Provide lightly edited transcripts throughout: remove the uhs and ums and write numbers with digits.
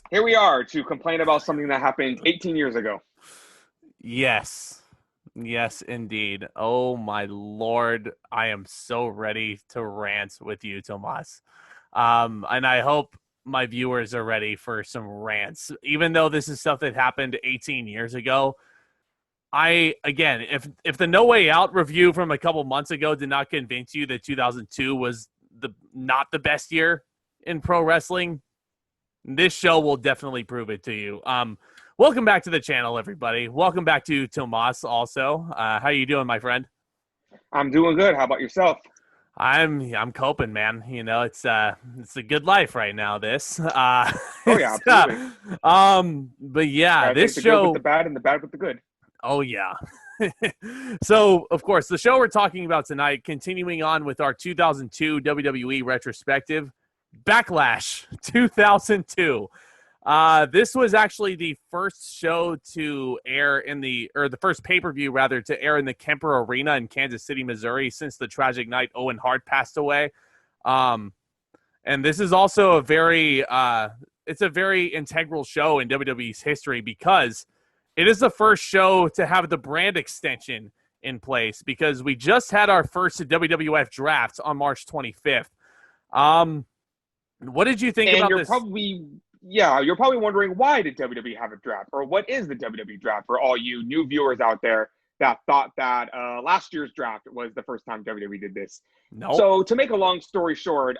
Here we are to complain about something that happened 18 years ago. Yes. Yes, indeed. Oh my lord, I am so ready to rant with you, Tomas. And I hope my viewers are ready for some rants. Even though this is stuff that happened 18 years ago, I again, if the No Way Out review from a couple months ago did not convince you that 2002 was the not the best year in pro wrestling, this show will definitely prove it to you. Welcome back to the channel, everybody. Welcome back to Tomas. Also, how you doing, my friend? I'm doing good. How about yourself? I'm coping, man. You know, it's a good life right now. This, Oh, yeah, absolutely. but yeah, Gotta take this the good with the show. bad and the bad with the good. Oh yeah. So, of course, the show we're talking about tonight, continuing on with our 2002 WWE retrospective, Backlash 2002. This was actually the first show to air the first pay-per-view rather to air in the Kemper Arena in Kansas City, Missouri since the tragic night Owen Hart passed away. Um, and this is also it's a very integral show in WWE's history because it is the first show to have the brand extension in place because we just had our first WWF draft on March 25th. Um, what did you think And about you're this? probably, yeah, you're probably wondering, why did WWE have a draft? Or what is the WWE draft for all you new viewers out there that thought that last year's draft was the first time WWE did this? Nope. So, to make a long story short,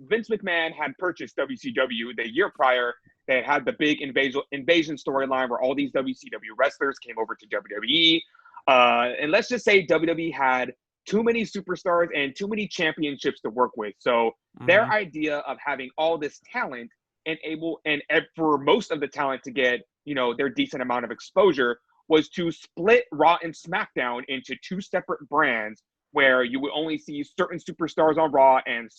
Vince McMahon had purchased WCW the year prior. They had the big invasion storyline where all these WCW wrestlers came over to WWE. And let's just say WWE had too many superstars and too many championships to work with. So their Mm-hmm. idea of having all this talent and for most of the talent to get, their decent amount of exposure was to split Raw and SmackDown into two separate brands where you would only see certain superstars on Raw and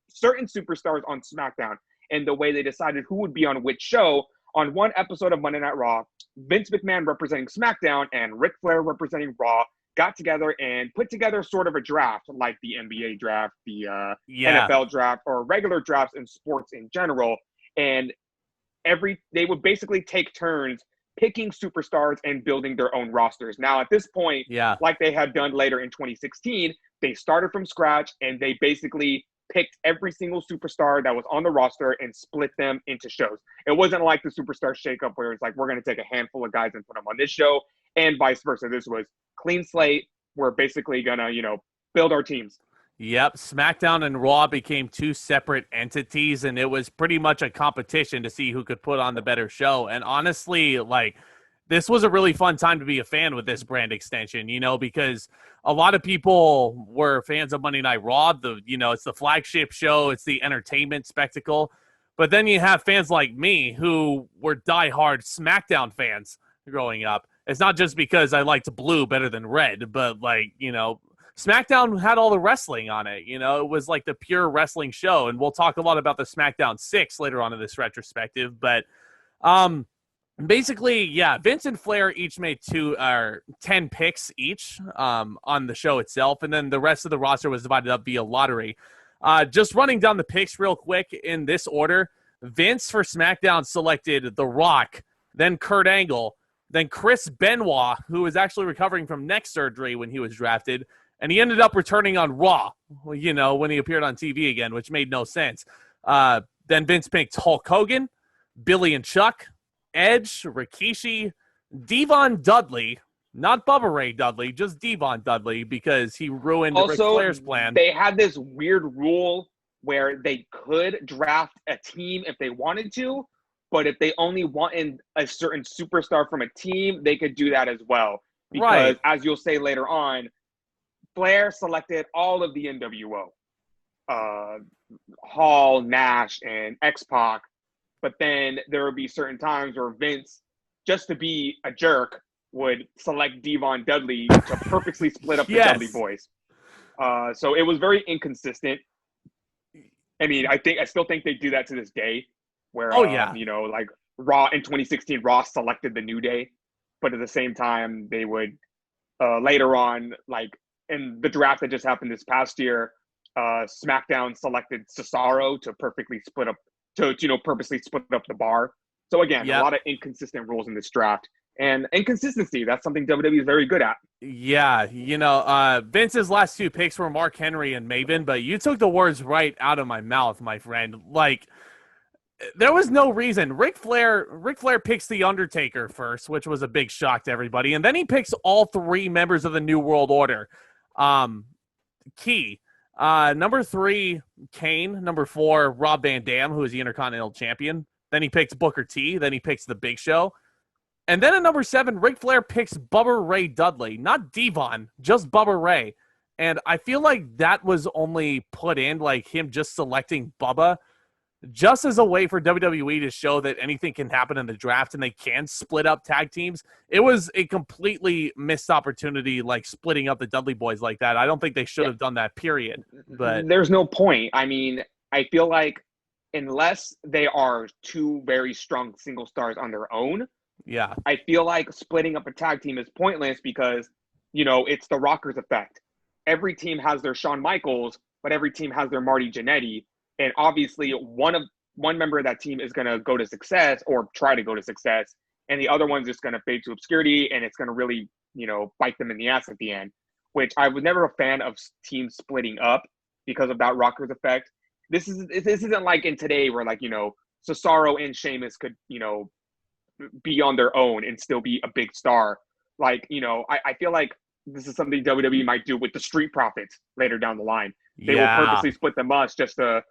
certain superstars on SmackDown. And the way they decided who would be on which show, on one episode of Monday Night Raw, Vince McMahon representing SmackDown and Ric Flair representing Raw got together and put together sort of a draft like the NBA draft, the Yeah. NFL draft, or regular drafts in sports in general. And they would basically take turns picking superstars and building their own rosters. Now, at this point, Yeah. like they had done later in 2016, they started from scratch and they basically picked every single superstar that was on the roster and split them into shows. It wasn't like the superstar shakeup where it's like, we're going to take a handful of guys and put them on this show, and vice versa. This was clean slate. We're basically going to, build our teams. Yep. SmackDown and Raw became two separate entities, and it was pretty much a competition to see who could put on the better show. And honestly, like, this was a really fun time to be a fan with this brand extension, because a lot of people were fans of Monday Night Raw. It's the flagship show, it's the entertainment spectacle. But then you have fans like me who were diehard SmackDown fans growing up. It's not just because I liked blue better than red, but SmackDown had all the wrestling on it. It was like the pure wrestling show. And we'll talk a lot about the SmackDown 6 later on in this retrospective. But basically, yeah, Vince and Flair each made 10 picks each on the show itself. And then the rest of the roster was divided up via lottery. Just running down the picks real quick in this order. Vince for SmackDown selected The Rock, then Kurt Angle, then Chris Benoit, who was actually recovering from neck surgery when he was drafted, and he ended up returning on Raw, when he appeared on TV again, which made no sense. Then Vince picked Hulk Hogan, Billy and Chuck, Edge, Rikishi, Devon Dudley, not Bubba Ray Dudley, just Devon Dudley, because he ruined Ric Also, Flair's plan. they had this weird rule where they could draft a team if they wanted to, but if they only wanted a certain superstar from a team, they could do that as well. Because, Right. as you'll say later on, Flair selected all of the NWO, uh, Hall, Nash, and X Pac. But then there would be certain times where Vince, just to be a jerk, would select Devon Dudley to purposely split up the Dudley Yes. boys. So it was very inconsistent. I mean, I still think they do that to this day, where Oh, yeah. like Raw in 2016, Raw selected the New Day, but at the same time they would later on, like in the draft that just happened this past year, SmackDown selected Cesaro to perfectly split up, to purposely split up the bar. So again, a Yep. lot of inconsistent rules in this draft. And inconsistency, that's something WWE is very good at. Yeah, Vince's last two picks were Mark Henry and Maven, but you took the words right out of my mouth, my friend. Like, there was no reason. Ric Flair picks the Undertaker first, which was a big shock to everybody, and then he picks all three members of the New World Order. Key. Number 3, Kane. Number 4, Rob Van Dam, who is the Intercontinental Champion. Then he picks Booker T. Then he picks The Big Show. And then at number 7, Ric Flair picks Bubba Ray Dudley. Not Devon, just Bubba Ray. And I feel like that was only put in, like him just selecting Bubba, just as a way for WWE to show that anything can happen in the draft and they can split up tag teams. It was a completely missed opportunity, like splitting up the Dudley Boys like that. I don't think they should have done that, period. But there's no point. I mean, I feel like unless they are two very strong single stars on their own, yeah, I feel like splitting up a tag team is pointless because, it's the Rockers effect. Every team has their Shawn Michaels, but every team has their Marty Jannetty. And obviously one member of that team is going to go to success or try to go to success. And the other one's just going to fade to obscurity. And it's going to really, bite them in the ass at the end, which I was never a fan of teams splitting up because of that Rockers effect. This isn't like in today where Cesaro and Sheamus could, be on their own and still be a big star. Like, I feel like this is something WWE might do with the Street Profits later down the line. They will purposely split them up just to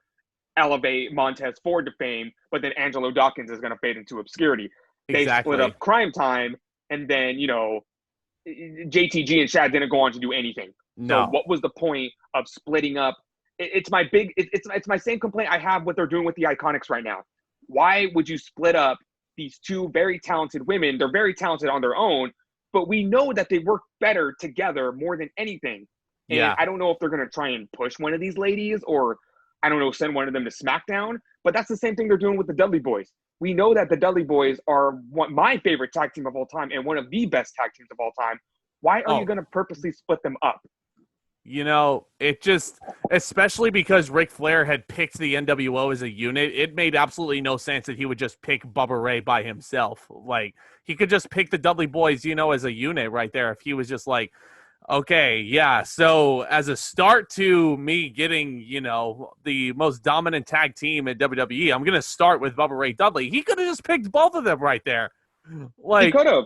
elevate Montez Ford to fame, but then Angelo Dawkins is going to fade into obscurity. They split up Crime Time, and then, JTG and Shad didn't go on to do anything. No. So what was the point of splitting up? It's my same complaint I have what they're doing with the Iconics right now. Why would you split up these two very talented women? They're very talented on their own, but we know that they work better together more than anything. And I don't know if they're going to try and push one of these ladies or, I don't know, send one of them to SmackDown. But that's the same thing they're doing with the Dudley Boys. We know that the Dudley Boys are my favorite tag team of all time and one of the best tag teams of all time. Why are you going to purposely split them up? It just, especially because Ric Flair had picked the NWO as a unit, it made absolutely no sense that he would just pick Bubba Ray by himself. Like, he could just pick the Dudley Boys, as a unit right there. If he was just like, okay, yeah, so as a start to me getting, the most dominant tag team at WWE, I'm going to start with Bubba Ray Dudley. He could have just picked both of them right there. He could have.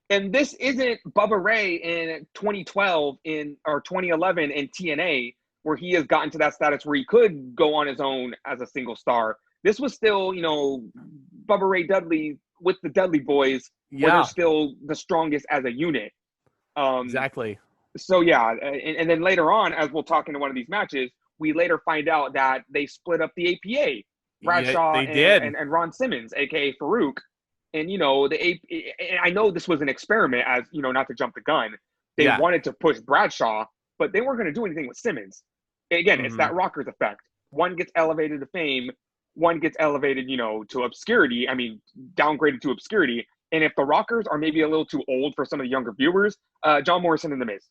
And this isn't Bubba Ray in 2012 or 2011 in TNA, where he has gotten to that status where he could go on his own as a single star. This was still, Bubba Ray Dudley with the Dudley Boys, where they're still the strongest as a unit. Exactly. So, and then later on, as we'll talk into one of these matches, we later find out that they split up the APA. Bradshaw and Ron Simmons, a.k.a. Farouk. And, and I know this was an experiment, as, not to jump the gun. They wanted to push Bradshaw, but they weren't going to do anything with Simmons. Again, it's that Rockers effect. One gets elevated to fame. One gets elevated, to obscurity. I mean, downgraded to obscurity. And if the Rockers are maybe a little too old for some of the younger viewers, John Morrison and The Miz.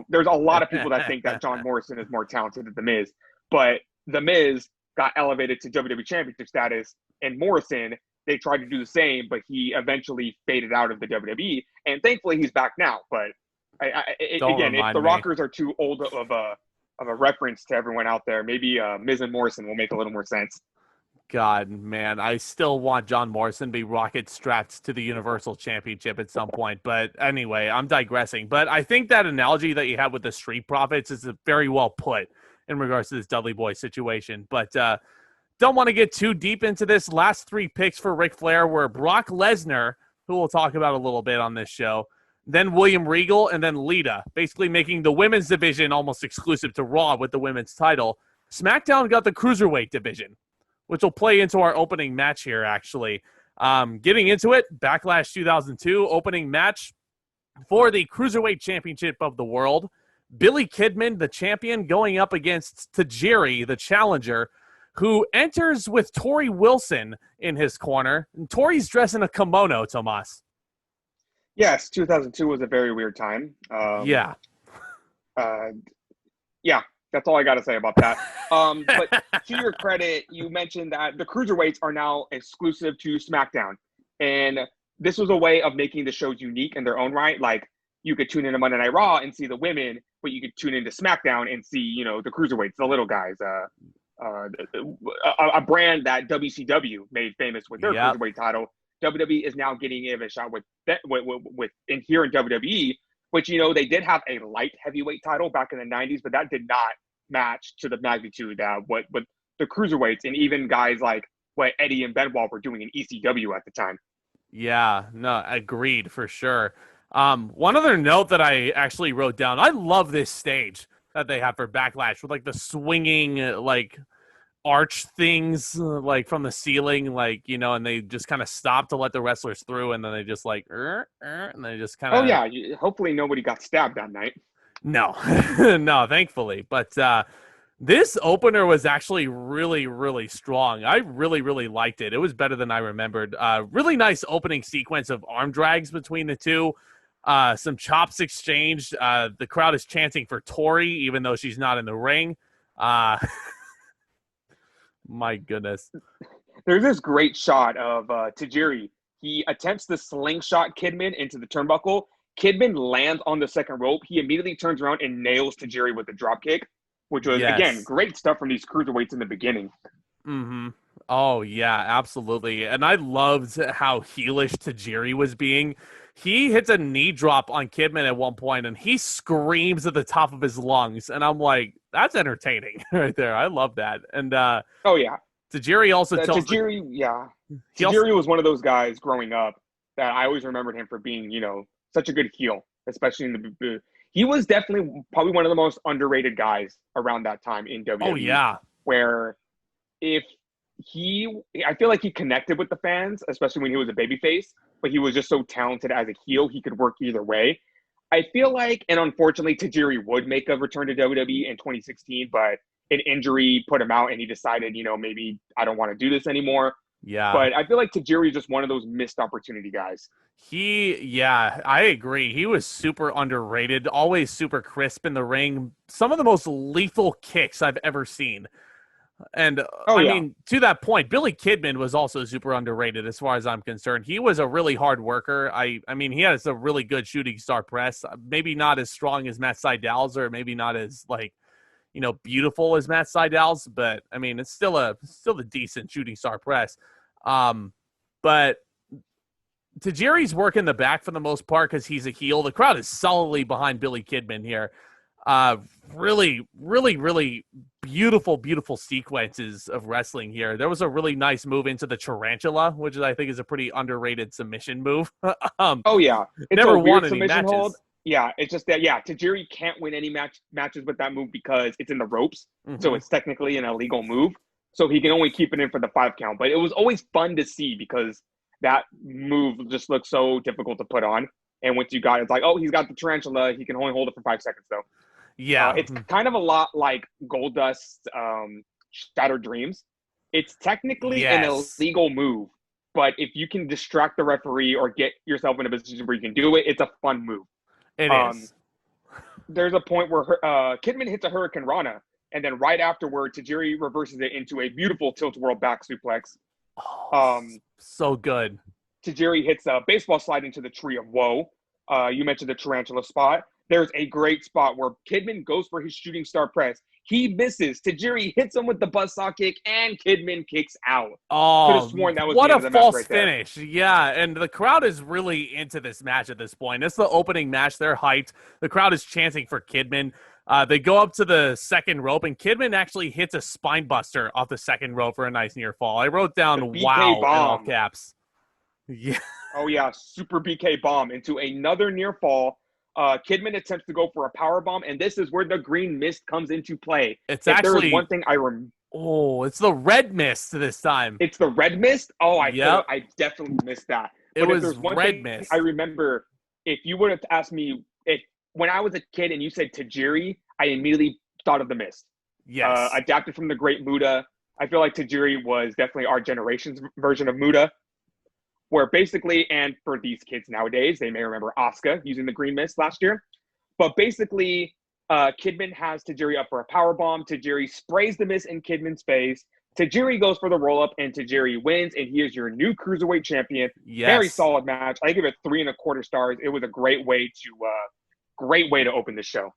There's a lot of people that think that John Morrison is more talented than The Miz. But The Miz got elevated to WWE Championship status, and Morrison, they tried to do the same, but he eventually faded out of the WWE. And thankfully, he's back now. But again, if the Rockers are too old of a reference to everyone out there, maybe Miz and Morrison will make a little more sense. God, man, I still want John Morrison to be rocket strapped to the Universal Championship at some point. But anyway, I'm digressing. But I think that analogy that you have with the Street Profits is very well put in regards to this Dudley Boy situation. But don't want to get too deep into this. Last 3 picks for Ric Flair were Brock Lesnar, who we'll talk about a little bit on this show, then William Regal, and then Lita, basically making the women's division almost exclusive to Raw with the women's title. SmackDown got the Cruiserweight division, which will play into our opening match here, actually. Getting into it, Backlash 2002, opening match for the Cruiserweight Championship of the World. Billy Kidman, the champion, going up against Tajiri, the challenger, who enters with Tori Wilson in his corner. And Tori's dressed in a kimono, Tomas. Yes, 2002 was a very weird time. Yeah, that's all I got to say about that. But to your credit, you mentioned that the cruiserweights are now exclusive to SmackDown. And this was a way of making the shows unique in their own right. Like, you could tune into Monday Night Raw and see the women, but you could tune into SmackDown and see, you know, the cruiserweights, the little guys. A brand that WCW made famous with their cruiserweight title. WWE is now getting a shot with in here in WWE, which, you know, they did have a light heavyweight title back in the 90s, but that did not match to the magnitude that what the cruiserweights and even guys like what Eddie and Benoit were doing in ECW at the time. Yeah, no, agreed for sure. One other note that I actually wrote down, I love this stage that they have for Backlash with like the swinging like arch things like from the ceiling, like, you know, and they just kind of stop to let the wrestlers through, and then they just like and they just kind of. Oh yeah, hopefully nobody got stabbed that night. No, no, thankfully. But this opener was actually really, really strong. I really, really liked it. It was better than I remembered. Really nice opening sequence of arm drags between the two. Some chops exchanged. The crowd is chanting for Tori, even though she's not in the ring. My goodness. There's this great shot of Tajiri. He attempts to slingshot Kidman into the turnbuckle. Kidman lands on the second rope. He immediately turns around and nails Tajiri with a drop kick, which was, again, great stuff from these cruiserweights in the beginning. Mm-hmm. Oh, yeah, absolutely. And I loved how heelish Tajiri was being. He hits a knee drop on Kidman at one point, and he screams at the top of his lungs. And I'm like, that's entertaining right there. I love that. And oh, yeah. Tajiri also tells Tajiri, Tajiri was one of those guys growing up that I always remembered him for being, you know, such a good heel, especially in the he was definitely probably one of the most underrated guys around that time in WWE. Oh, yeah. Where I feel like he connected with the fans, especially when he was a babyface, but he was just so talented as a heel, he could work either way. I feel like, and unfortunately, Tajiri would make a return to WWE in 2016, but an injury put him out and he decided, you know, maybe I don't want to do this anymore. Yeah. But I feel like Tajiri is just one of those missed opportunity guys. I agree. He was super underrated, always super crisp in the ring. Some of the most lethal kicks I've ever seen. And I mean, to that point, Billy Kidman was also super underrated as far as I'm concerned. He was a really hard worker. I mean, he has a really good shooting star press. Maybe not as strong as Matt Sydal's, or maybe not as, like, you know, beautiful as Matt Sydal's, but I mean, it's still a decent shooting star press. But Tajiri's working the back for the most part because he's a heel. The crowd is solidly behind Billy Kidman here. Really, really, really beautiful, beautiful sequences of wrestling here. There was a really nice move into the tarantula, which I think is a pretty underrated submission move. Oh yeah, it's never a won weird any submission matches. hold. Yeah, it's just that Tajiri can't win any matches with that move because it's in the ropes, so it's technically an illegal move. So he can only keep it in for the 5 count. But it was always fun to see because that move just looks so difficult to put on. And once you got it, it's like, oh, he's got the tarantula. He can only hold it for 5 seconds, though. Yeah. It's kind of a lot like Goldust's Shattered Dreams. It's technically an illegal move. But if you can distract the referee or get yourself in a position where you can do it, it's a fun move. It is. There's a point where Kidman hits a Hurricane Rana. And then right afterward, Tajiri reverses it into a beautiful tilt-a-whirl back suplex. So good. Tajiri hits a baseball slide into the Tree of Woe. You mentioned the tarantula spot. There's a great spot where Kidman goes for his shooting star press. He misses. Tajiri hits him with the buzzsaw kick, and Kidman kicks out. Oh, could have sworn that was what the a end of the false match right finish. There. Yeah, and the crowd is really into this match at this point. It's the opening match. They're hyped. The crowd is chanting for Kidman. They go up to the second rope, and Kidman actually hits a spine buster off the second rope for a nice near fall. I wrote down wow in all caps. Yeah. Oh, yeah, super BK bomb into another near fall. Kidman attempts to go for a power bomb, and this is where the green mist comes into play. It's actually there's one thing I remember. Oh, it's the red mist this time. It's the red mist? Oh, I definitely missed that. It was red mist. I remember if you would have asked me when I was a kid and you said Tajiri, I immediately thought of the mist. Yes. Adapted from the great Muda. I feel like Tajiri was definitely our generation's version of Muda. Where basically, and for these kids nowadays, they may remember Asuka using the green mist last year. But basically, Kidman has Tajiri up for a powerbomb. Tajiri sprays the miss in Kidman's face. Tajiri goes for the roll-up, and Tajiri wins, and he is your new Cruiserweight champion. Yes. Very solid match. I give it 3.25 stars. It was a great way to open the show.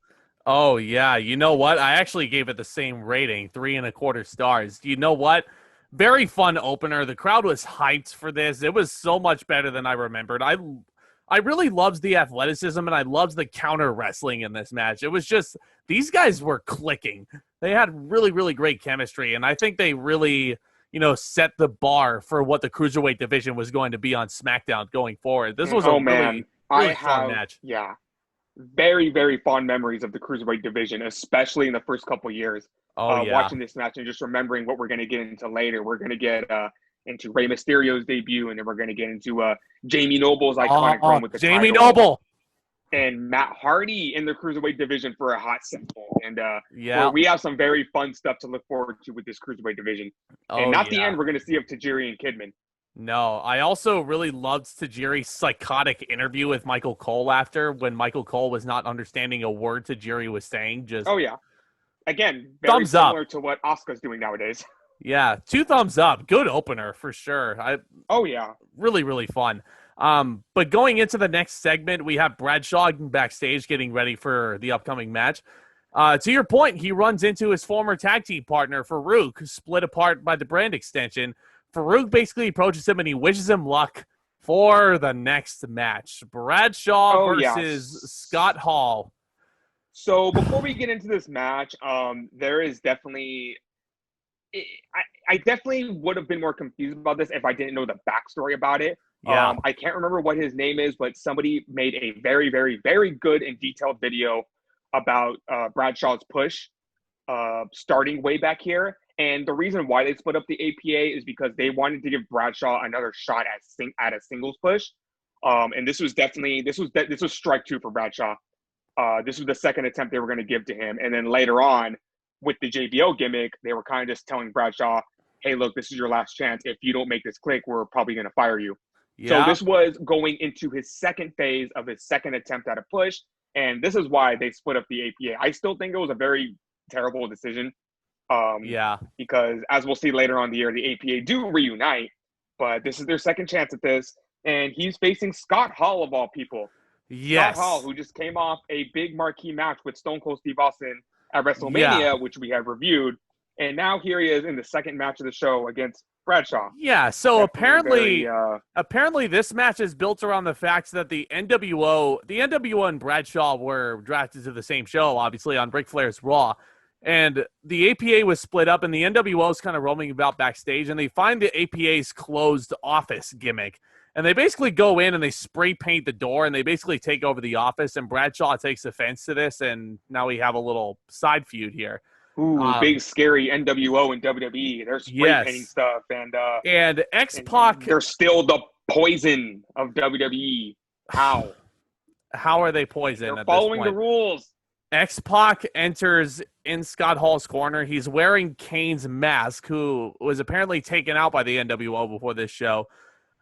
Oh, yeah. You know what? I actually gave it the same rating, 3.25 stars. You know what? Very fun opener. The crowd was hyped for this. It was so much better than I remembered. I really loved the athleticism, and I loved the counter wrestling in this match. It was just, these guys were clicking. They had really, really great chemistry, and I think they really, set the bar for what the Cruiserweight division was going to be on SmackDown going forward. This was really fun match. Yeah. Very, very fond memories of the Cruiserweight division, especially in the first couple years. Watching this match and just remembering what we're going to get into later. We're going to get into Rey Mysterio's debut, and then we're going to get into Jamie Noble's iconic run with the Jamie title. Noble And Matt Hardy in the Cruiserweight division for a hot second. And we have some very fun stuff to look forward to with this Cruiserweight division. And the end we're going to see of Tajiri and Kidman. No, I also really loved Tajiri's psychotic interview with Michael Cole after, when Michael Cole was not understanding a word Tajiri was saying. Again, very thumbs similar up to what Asuka's doing nowadays. Yeah, 2 thumbs up. Good opener for sure. Really, really fun. But going into the next segment, we have Bradshaw backstage getting ready for the upcoming match. To your point, he runs into his former tag team partner, Farouk, split apart by the brand extension. Farouk basically approaches him and he wishes him luck for the next match. Bradshaw versus Scott Hall. So before we get into this match, there is definitely... I definitely would have been more confused about this if I didn't know the backstory about it. Yeah. I can't remember what his name is, but somebody made a very, very, very good and detailed video about Bradshaw's push starting way back here. And the reason why they split up the APA is because they wanted to give Bradshaw another shot at a singles push. And this was strike 2 for Bradshaw. This was the second attempt they were going to give to him. And then later on, with the JBL gimmick, they were kind of just telling Bradshaw, hey, look, this is your last chance. If you don't make this click, we're probably going to fire you. Yeah. So this was going into his second phase of his second attempt at a push. And this is why they split up the APA. I still think it was a very terrible decision. Because as we'll see later on in the year, the APA do reunite, but this is their second chance at this. And he's facing Scott Hall of all people. Yes. Scott Hall, who just came off a big marquee match with Stone Cold Steve Austin at WrestleMania, which we have reviewed. And now here he is in the second match of the show against Bradshaw. Yeah, so apparently this match is built around the fact that the NWO and Bradshaw were drafted to the same show, obviously, on Ric Flair's Raw. And the APA was split up, and the NWO is kind of roaming about backstage, and they find the APA's closed office gimmick. And they basically go in and they spray paint the door, and they basically take over the office, and Bradshaw takes offense to this, and now we have a little side feud here. Ooh, big scary NWO and WWE. They're spray painting stuff, and X-Pac. They're still the poison of WWE. How are they poison? They're following the rules. X-Pac enters in Scott Hall's corner. He's wearing Kane's mask, who was apparently taken out by the NWO before this show.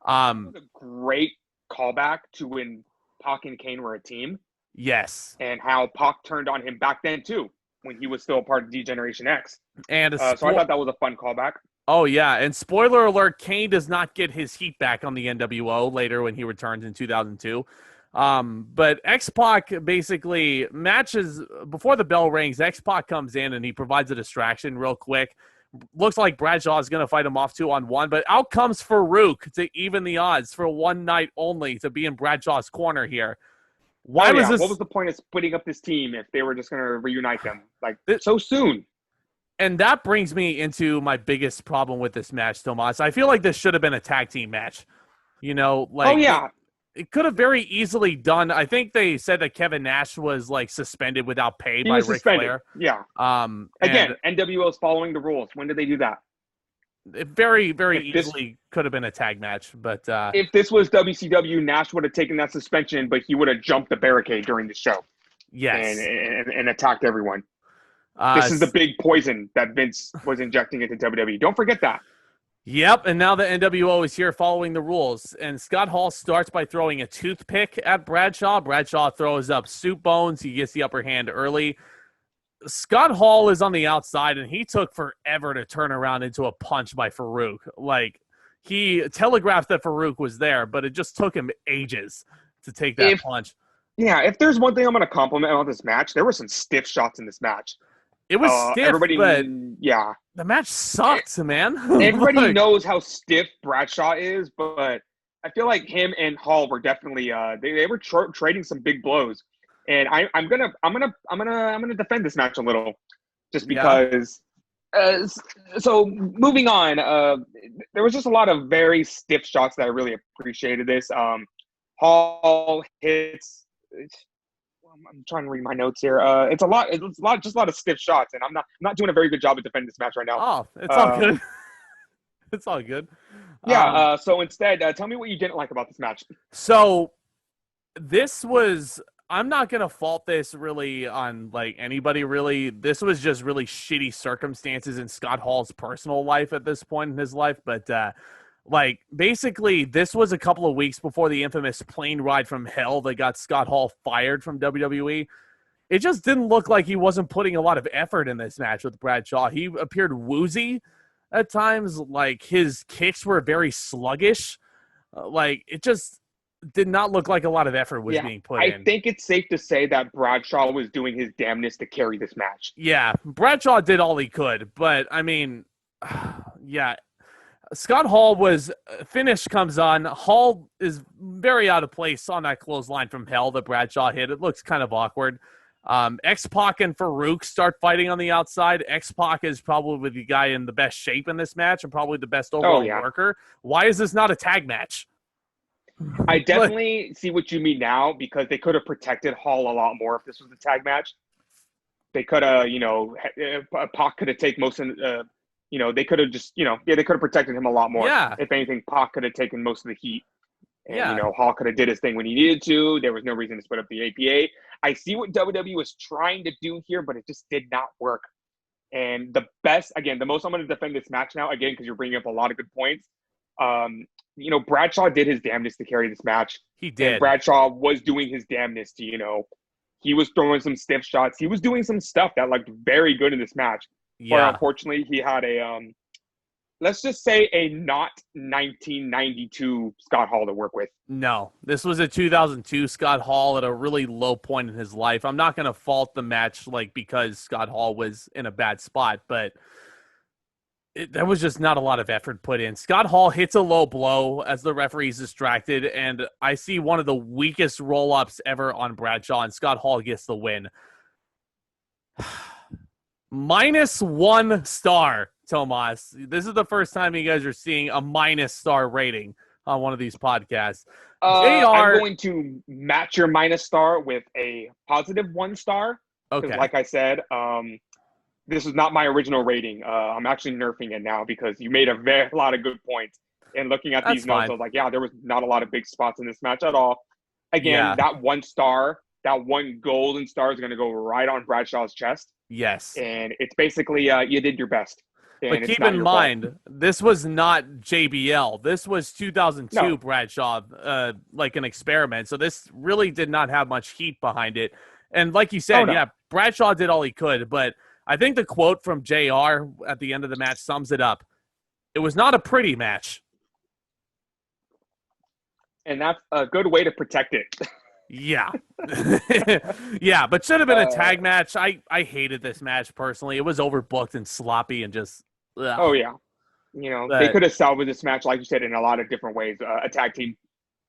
It was a great callback to when Pac and Kane were a team. Yes. And how Pac turned on him back then, too, when he was still a part of D-Generation X. And so I thought that was a fun callback. Oh, yeah. And spoiler alert, Kane does not get his heat back on the NWO later when he returns in 2002. But X-Pac basically matches before the bell rings. X-Pac comes in and he provides a distraction real quick. Looks like Bradshaw is going to fight him off 2-on-1, but out comes Farouk to even the odds for one night only to be in Bradshaw's corner here. What was the point of splitting up this team if they were just going to reunite them so soon? And that brings me into my biggest problem with this match, Tomas. I feel like this should have been a tag team match. It could have very easily done. I think they said that Kevin Nash was suspended without pay by Ric Flair. Yeah. Again, NWO is following the rules. When did they do that? It very, very easily could have been a tag match. But if this was WCW, Nash would have taken that suspension, but he would have jumped the barricade during the show. Yes. And attacked everyone. This is the big poison that Vince was injecting into WWE. Don't forget that. Yep, and now the NWO is here following the rules. And Scott Hall starts by throwing a toothpick at Bradshaw. Bradshaw throws up soup bones. He gets the upper hand early. Scott Hall is on the outside, and he took forever to turn around into a punch by Farouk. Like, he telegraphed that Farouk was there, but it just took him ages to take that punch. Yeah, if there's one thing I'm going to compliment on this match, there were some stiff shots in this match. It was stiff, but yeah, the match sucks, man. Everybody knows how stiff Bradshaw is, but I feel like him and Hall were definitely they were trading some big blows, and I'm gonna defend this match a little, just because. So moving on, there was just a lot of very stiff shots that I really appreciated. This Hall hits. I'm trying to read my notes here. It's a lot of stiff shots, and I'm not doing a very good job of defending this match right now. Oh, it's all good. It's all good. Yeah. So instead, tell me what you didn't like about this match. So this was. I'm not gonna fault this really on like anybody really. This was just really shitty circumstances in Scott Hall's personal life at this point in his life, but. Like, basically, this was a couple of weeks before the infamous plane ride from hell that got Scott Hall fired from WWE. It just didn't look like he wasn't putting a lot of effort in this match with Bradshaw. He appeared woozy at times. Like, his kicks were very sluggish. Like, it just did not look like a lot of effort was being put in. I think it's safe to say that Bradshaw was doing his damnedest to carry this match. Yeah, Bradshaw did all he could, but, I mean, yeah. Scott Hall finish comes on. Hall is very out of place on that clothesline from hell that Bradshaw hit. It looks kind of awkward. X-Pac and Farouk start fighting on the outside. X-Pac is probably the guy in the best shape in this match and probably the best overall worker. Why is this not a tag match? I definitely see what you mean now, because they could have protected Hall a lot more if this was a tag match. They could have, Pac could have taken most of they could have just, they could have protected him a lot more. Yeah. If anything, Pac could have taken most of the heat. And, yeah. Hall could have did his thing when he needed to. There was no reason to split up the APA. I see what WWE was trying to do here, but it just did not work. And the most I'm going to defend this match now, again, because you're bringing up a lot of good points. Bradshaw did his damnedest to carry this match. He did. And Bradshaw was doing his damnedest to, he was throwing some stiff shots. He was doing some stuff that looked very good in this match. Yeah. But unfortunately, he had let's just say a not 1992 Scott Hall to work with. No, this was a 2002 Scott Hall at a really low point in his life. I'm not going to fault the match because Scott Hall was in a bad spot, but there was just not a lot of effort put in. Scott Hall hits a low blow as the referee's distracted, and I see one of the weakest roll-ups ever on Bradshaw, and Scott Hall gets the win. -1 star, Tomas. This is the first time you guys are seeing a -star rating on one of these podcasts. I'm going to match your -star with a +1 star. Okay. Like I said, this is not my original rating. I'm actually nerfing it now because you made a lot of good points. And looking at these notes, I was like, there was not a lot of big spots in this match at all. Again, that 1 star, that 1 golden star is going to go right on Bradshaw's chest. Yes. And it's basically, you did your best. But keep in mind, this was not JBL. This was 2002 Bradshaw, like an experiment. So this really did not have much heat behind it. And like you said, Bradshaw did all he could. But I think the quote from JR at the end of the match sums it up. It was not a pretty match. And that's a good way to protect it. Yeah. Yeah, but should have been a tag match. I hated this match personally. It was overbooked and sloppy and just Oh yeah. They could have salvaged this match, like you said, in a lot of different ways. A tag team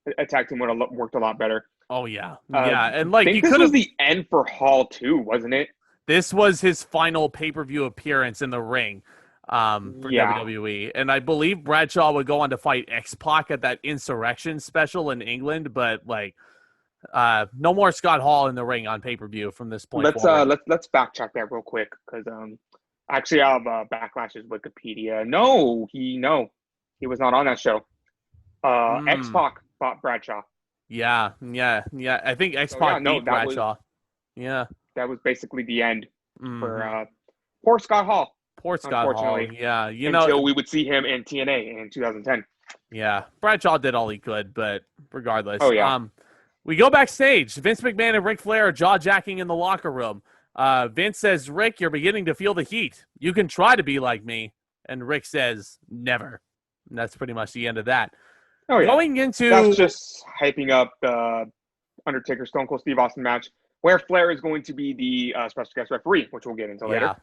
would have worked a lot better. Oh yeah. And like I think this was the end for Hall too, wasn't it? This was his final pay-per-view appearance in the ring for WWE. And I believe Bradshaw would go on to fight X-Pac at that Insurrection special in England, but no more Scott Hall in the ring on pay-per-view from this point forward. Let's fact check that real quick because actually I have Backlash's Wikipedia. No, he was not on that show. X-Pac fought Bradshaw. Yeah. I think X-Pac beat Bradshaw. That was basically the end for poor Scott Hall. Poor Scott Hall. Yeah, until we would see him in TNA in 2010. Yeah, Bradshaw did all he could, but regardless. Oh yeah. We go backstage. Vince McMahon and Ric Flair are jaw-jacking in the locker room. Vince says, Rick, you're beginning to feel the heat. You can try to be like me. And Rick says, never. And that's pretty much the end of that. Oh, yeah. Going into... That's just hyping up the Undertaker Stone Cold Steve Austin match, where Flair is going to be the special guest referee, which we'll get into later.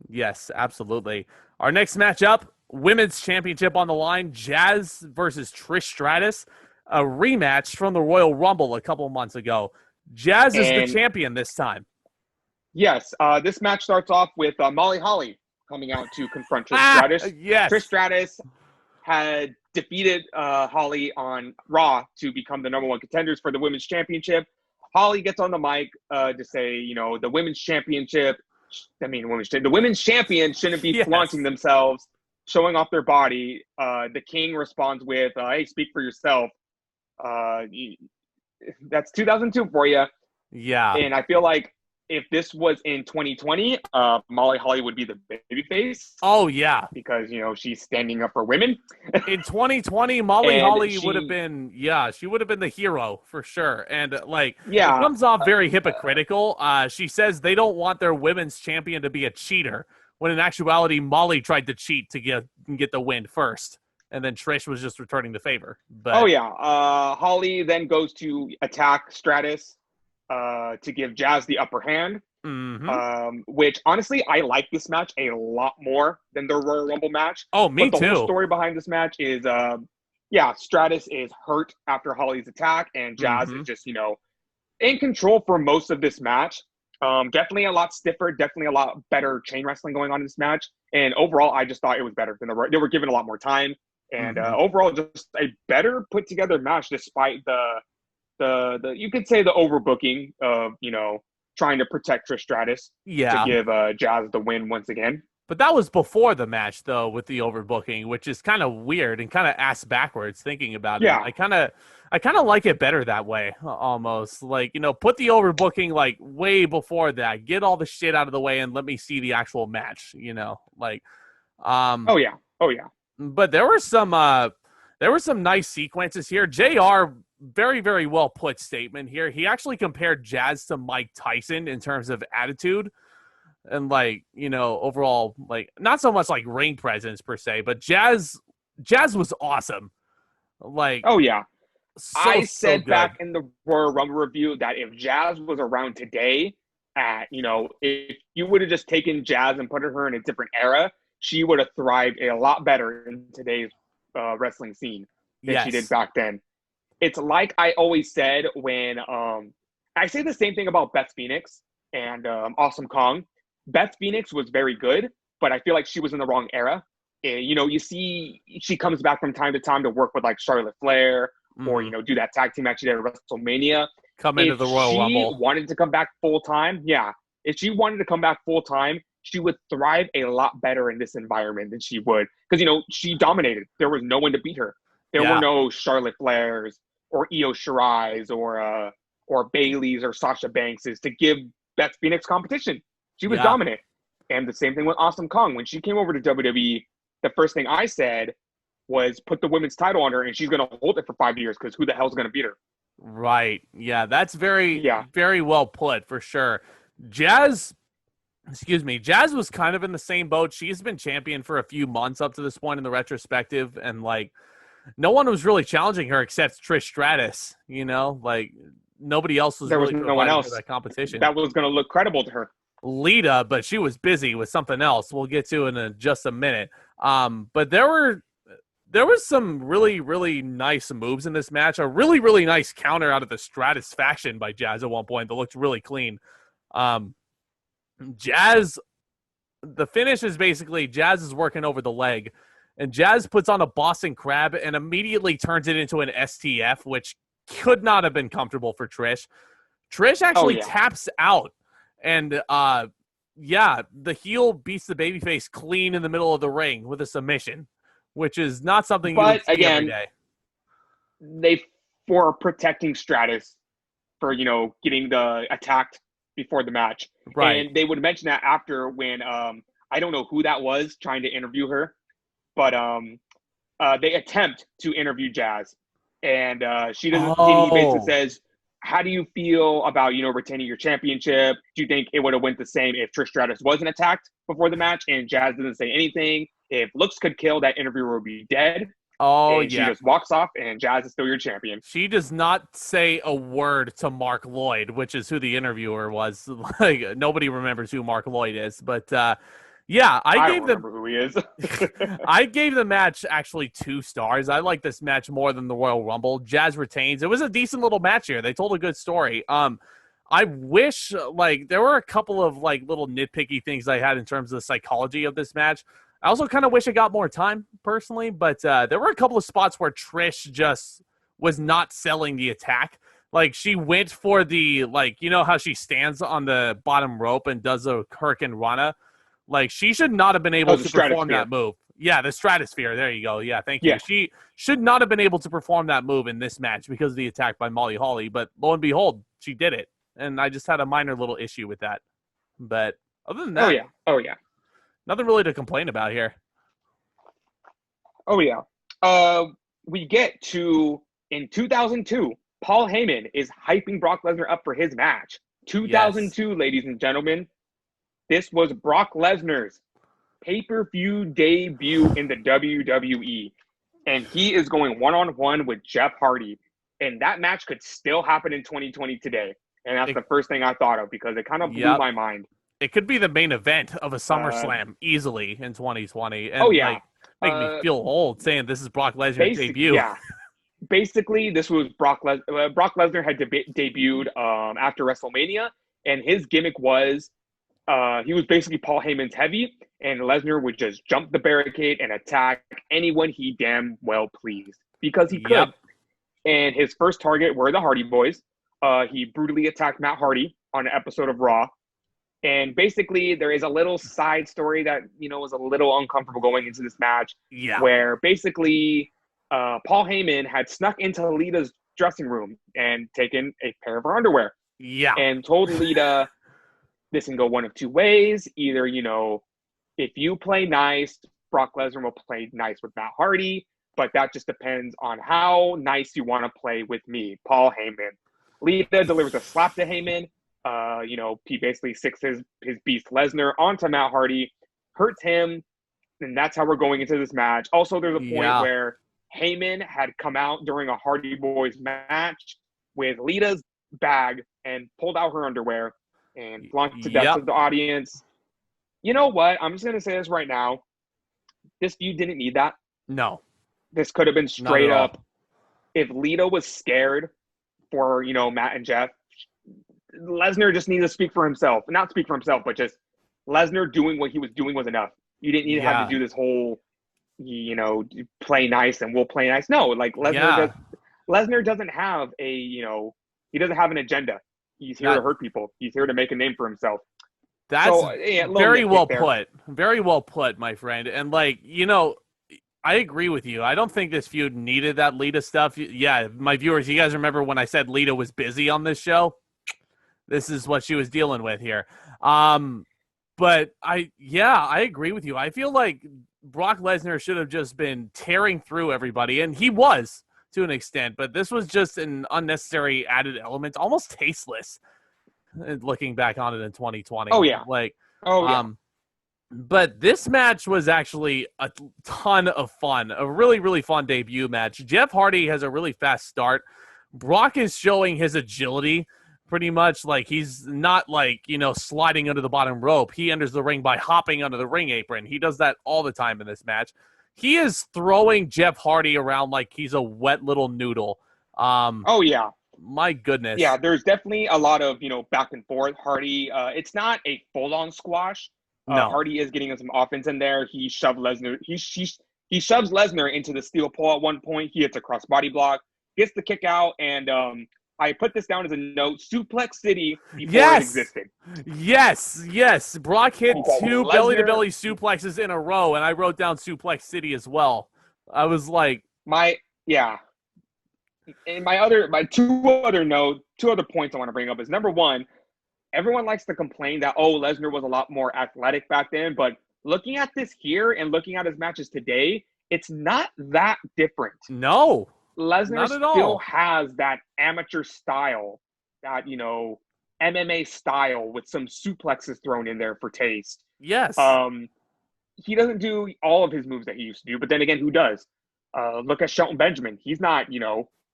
Yes, absolutely. Our next matchup, Women's Championship on the line, Jazz versus Trish Stratus, a rematch from the Royal Rumble a couple months ago. Jazz is the champion this time. Yes, this match starts off with Molly Holly coming out to confront Trish Stratus. Yes. Trish Stratus had defeated Holly on Raw to become the number one contenders for the Women's Championship. Holly gets on the mic to say, the Women's Championship, the Women's Champion shouldn't be flaunting themselves, showing off their body. The King responds with, hey, speak for yourself. That's 2002 for you. Yeah. And I feel like if this was in 2020, Molly Holly would be the babyface. Oh, yeah. Because, she's standing up for women. In 2020, Molly Holly would have been, she would have been the hero for sure. And, it comes off very hypocritical. She says they don't want their women's champion to be a cheater, when in actuality, Molly tried to cheat to get the win first. And then Trish was just returning the favor. But... Oh, yeah. Holly then goes to attack Stratus to give Jazz the upper hand, which honestly, I like this match a lot more than the Royal Rumble match. Oh, me too. The whole story behind this match is, Stratus is hurt after Holly's attack, and Jazz is just, in control for most of this match. Definitely a lot stiffer, definitely a lot better chain wrestling going on in this match. And overall, I just thought it was better than they were given a lot more time. And overall, just a better put together match, despite the you could say the overbooking of trying to protect Trish Stratus to give Jazz the win once again. But that was before the match, though, with the overbooking, which is kind of weird and kind of ass backwards thinking about it. I kind of like it better that way, almost. Put the overbooking way before that. Get all the shit out of the way and let me see the actual match. Oh yeah. But there were some nice sequences here. JR, very, very well put statement here. He actually compared Jazz to Mike Tyson in terms of attitude and overall, not so much ring presence per se, but Jazz was awesome. Oh yeah. I said back in the Royal Rumble review that if Jazz was around today if you would have just taken Jazz and put her in a different era, she would have thrived a lot better in today's wrestling scene than she did back then. It's like I always said when I say the same thing about Beth Phoenix and Awesome Kong. Beth Phoenix was very good, but I feel like she was in the wrong era. You see she comes back from time to time to work with Charlotte Flair or, do that tag team match she did at WrestleMania. Come into the Royal Rumble. If she wanted to come back full time, if she wanted to come back full time, she would thrive a lot better in this environment than she would. Because, she dominated. There was no one to beat her. There were no Charlotte Flairs or Io Shirai's or Bayley's or Sasha Banks's to give Beth Phoenix competition. She was dominant. And the same thing with Awesome Kong. When she came over to WWE, the first thing I said was put the women's title on her and she's going to hold it for 5 years because who the hell's going to beat her? Right. Yeah, that's very well put for sure. Jazz was kind of in the same boat. She's been champion for a few months up to this point in the retrospective, and no one was really challenging her except Trish Stratus. Nobody else was. There was really no one else that competition that was going to look credible to her. Lita, but she was busy with something else. We'll get to in just a minute. But there was some really, really nice moves in this match. A really, really nice counter out of the Stratus faction by Jazz at one point that looked really clean. Jazz, the finish is basically Jazz is working over the leg, and Jazz puts on a Boston Crab and immediately turns it into an STF, which could not have been comfortable for Trish. Trish actually taps out, and the heel beats the babyface clean in the middle of the ring with a submission, which is not something you would see every day. They for protecting Stratus for getting the attacked before the match. Right. And they would mention that after when I don't know who that was trying to interview her, but they attempt to interview Jazz. And she doesn't he basically says, how do you feel about, retaining your championship? Do you think it would have went the same if Trish Stratus wasn't attacked before the match and Jazz didn't say anything? If looks could kill, that interviewer would be dead. Oh, and yeah. she just walks off, and Jazz is still your champion. She does not say a word to Mark Lloyd, which is who the interviewer was. Like, nobody remembers who Mark Lloyd is, but yeah, I don't remember who he is. I gave the match actually 2 stars. I like this match more than the Royal Rumble. Jazz retains. It was a decent little match here. They told a good story. I wish there were a couple of little nitpicky things I had in terms of the psychology of this match. I also kind of wish it got more time personally, but there were a couple of spots where Trish just was not selling the attack. Like, she went for the, how she stands on the bottom rope and does a Hurricane Rana. Like, she should not have been able to perform that move. Yeah, the Stratosphere. There you go. Yeah, thank you. Yeah. She should not have been able to perform that move in this match because of the attack by Molly Holly. But lo and behold, she did it. And I just had a minor little issue with that. But other than that, Oh, yeah. Nothing really to complain about here. Oh, yeah. We get to, in 2002, Paul Heyman is hyping Brock Lesnar up for his match. 2002, yes. Ladies and gentlemen. This was Brock Lesnar's pay-per-view debut in the WWE. And he is going one-on-one with Jeff Hardy. And that match could still happen in 2020 today. And that's the first thing I thought of because it kind of blew my mind. It could be the main event of a SummerSlam easily in 2020. And, make me feel old saying this is Brock Lesnar's debut. Yeah. Basically, this was Brock Lesnar. Brock Lesnar had debuted after WrestleMania. And his gimmick was he was basically Paul Heyman's heavy. And Lesnar would just jump the barricade and attack anyone he damn well pleased. Because he could. Yep. And his first target were the Hardy Boys. He brutally attacked Matt Hardy on an episode of Raw. And basically, there is a little side story that, was a little uncomfortable going into this match. Yeah. Where basically, Paul Heyman had snuck into Lita's dressing room and taken a pair of her underwear. Yeah. And told Lita, this can go one of two ways. Either, if you play nice, Brock Lesnar will play nice with Matt Hardy. But that just depends on how nice you want to play with me, Paul Heyman. Lita delivers a slap to Heyman. He basically sticks his beast Lesnar onto Matt Hardy, hurts him, and that's how we're going into this match. Also, there's a point where Heyman had come out during a Hardy Boys match with Lita's bag and pulled out her underwear and flaunted to death to the audience. You know what? I'm just going to say this right now. This feud didn't need that. No. This could have been straight up. If Lita was scared for, Matt and Jeff, Lesnar just needed to speak for himself. Not speak for himself, but just Lesnar doing what he was doing was enough. You didn't need to have to do this whole, play nice and we'll play nice. No, Lesnar doesn't have he doesn't have an agenda. He's here to hurt people. He's here to make a name for himself. That's very well put. Very well put, my friend. And I agree with you. I don't think this feud needed that Lita stuff. Yeah, my viewers, you guys remember when I said Lita was busy on this show? This is what she was dealing with here. But I agree with you. I feel like Brock Lesnar should have just been tearing through everybody, and he was to an extent, but this was just an unnecessary added element, almost tasteless looking back on it in 2020. Oh, yeah. But this match was actually a ton of fun, a really, really fun debut match. Jeff Hardy has a really fast start. Brock is showing his agility pretty much. Like, he's not sliding under the bottom rope. He enters the ring by hopping under the ring apron. He does that all the time in this match. He is throwing Jeff Hardy around like he's a wet little noodle. My goodness. Yeah, there's definitely a lot of, back and forth. Hardy, it's not a full-on squash. No. Hardy is getting some offense in there. He shoved Lesnar. He shoves Lesnar into the steel pole at one point. He hits a crossbody block, gets the kick out, and I put this down as a note: Suplex City before it existed. Yes. Brock hit 2 belly-to-belly suplexes in a row, and I wrote down Suplex City as well. I was like, And my two other points I want to bring up is, number one, everyone likes to complain that, Lesnar was a lot more athletic back then. But looking at this here and looking at his matches today, it's not that different. No. Lesnar still has that amateur style that, MMA style with some suplexes thrown in there for taste. Yes. He doesn't do all of his moves that he used to do, but then again, who does? Look at Shelton Benjamin. He's not,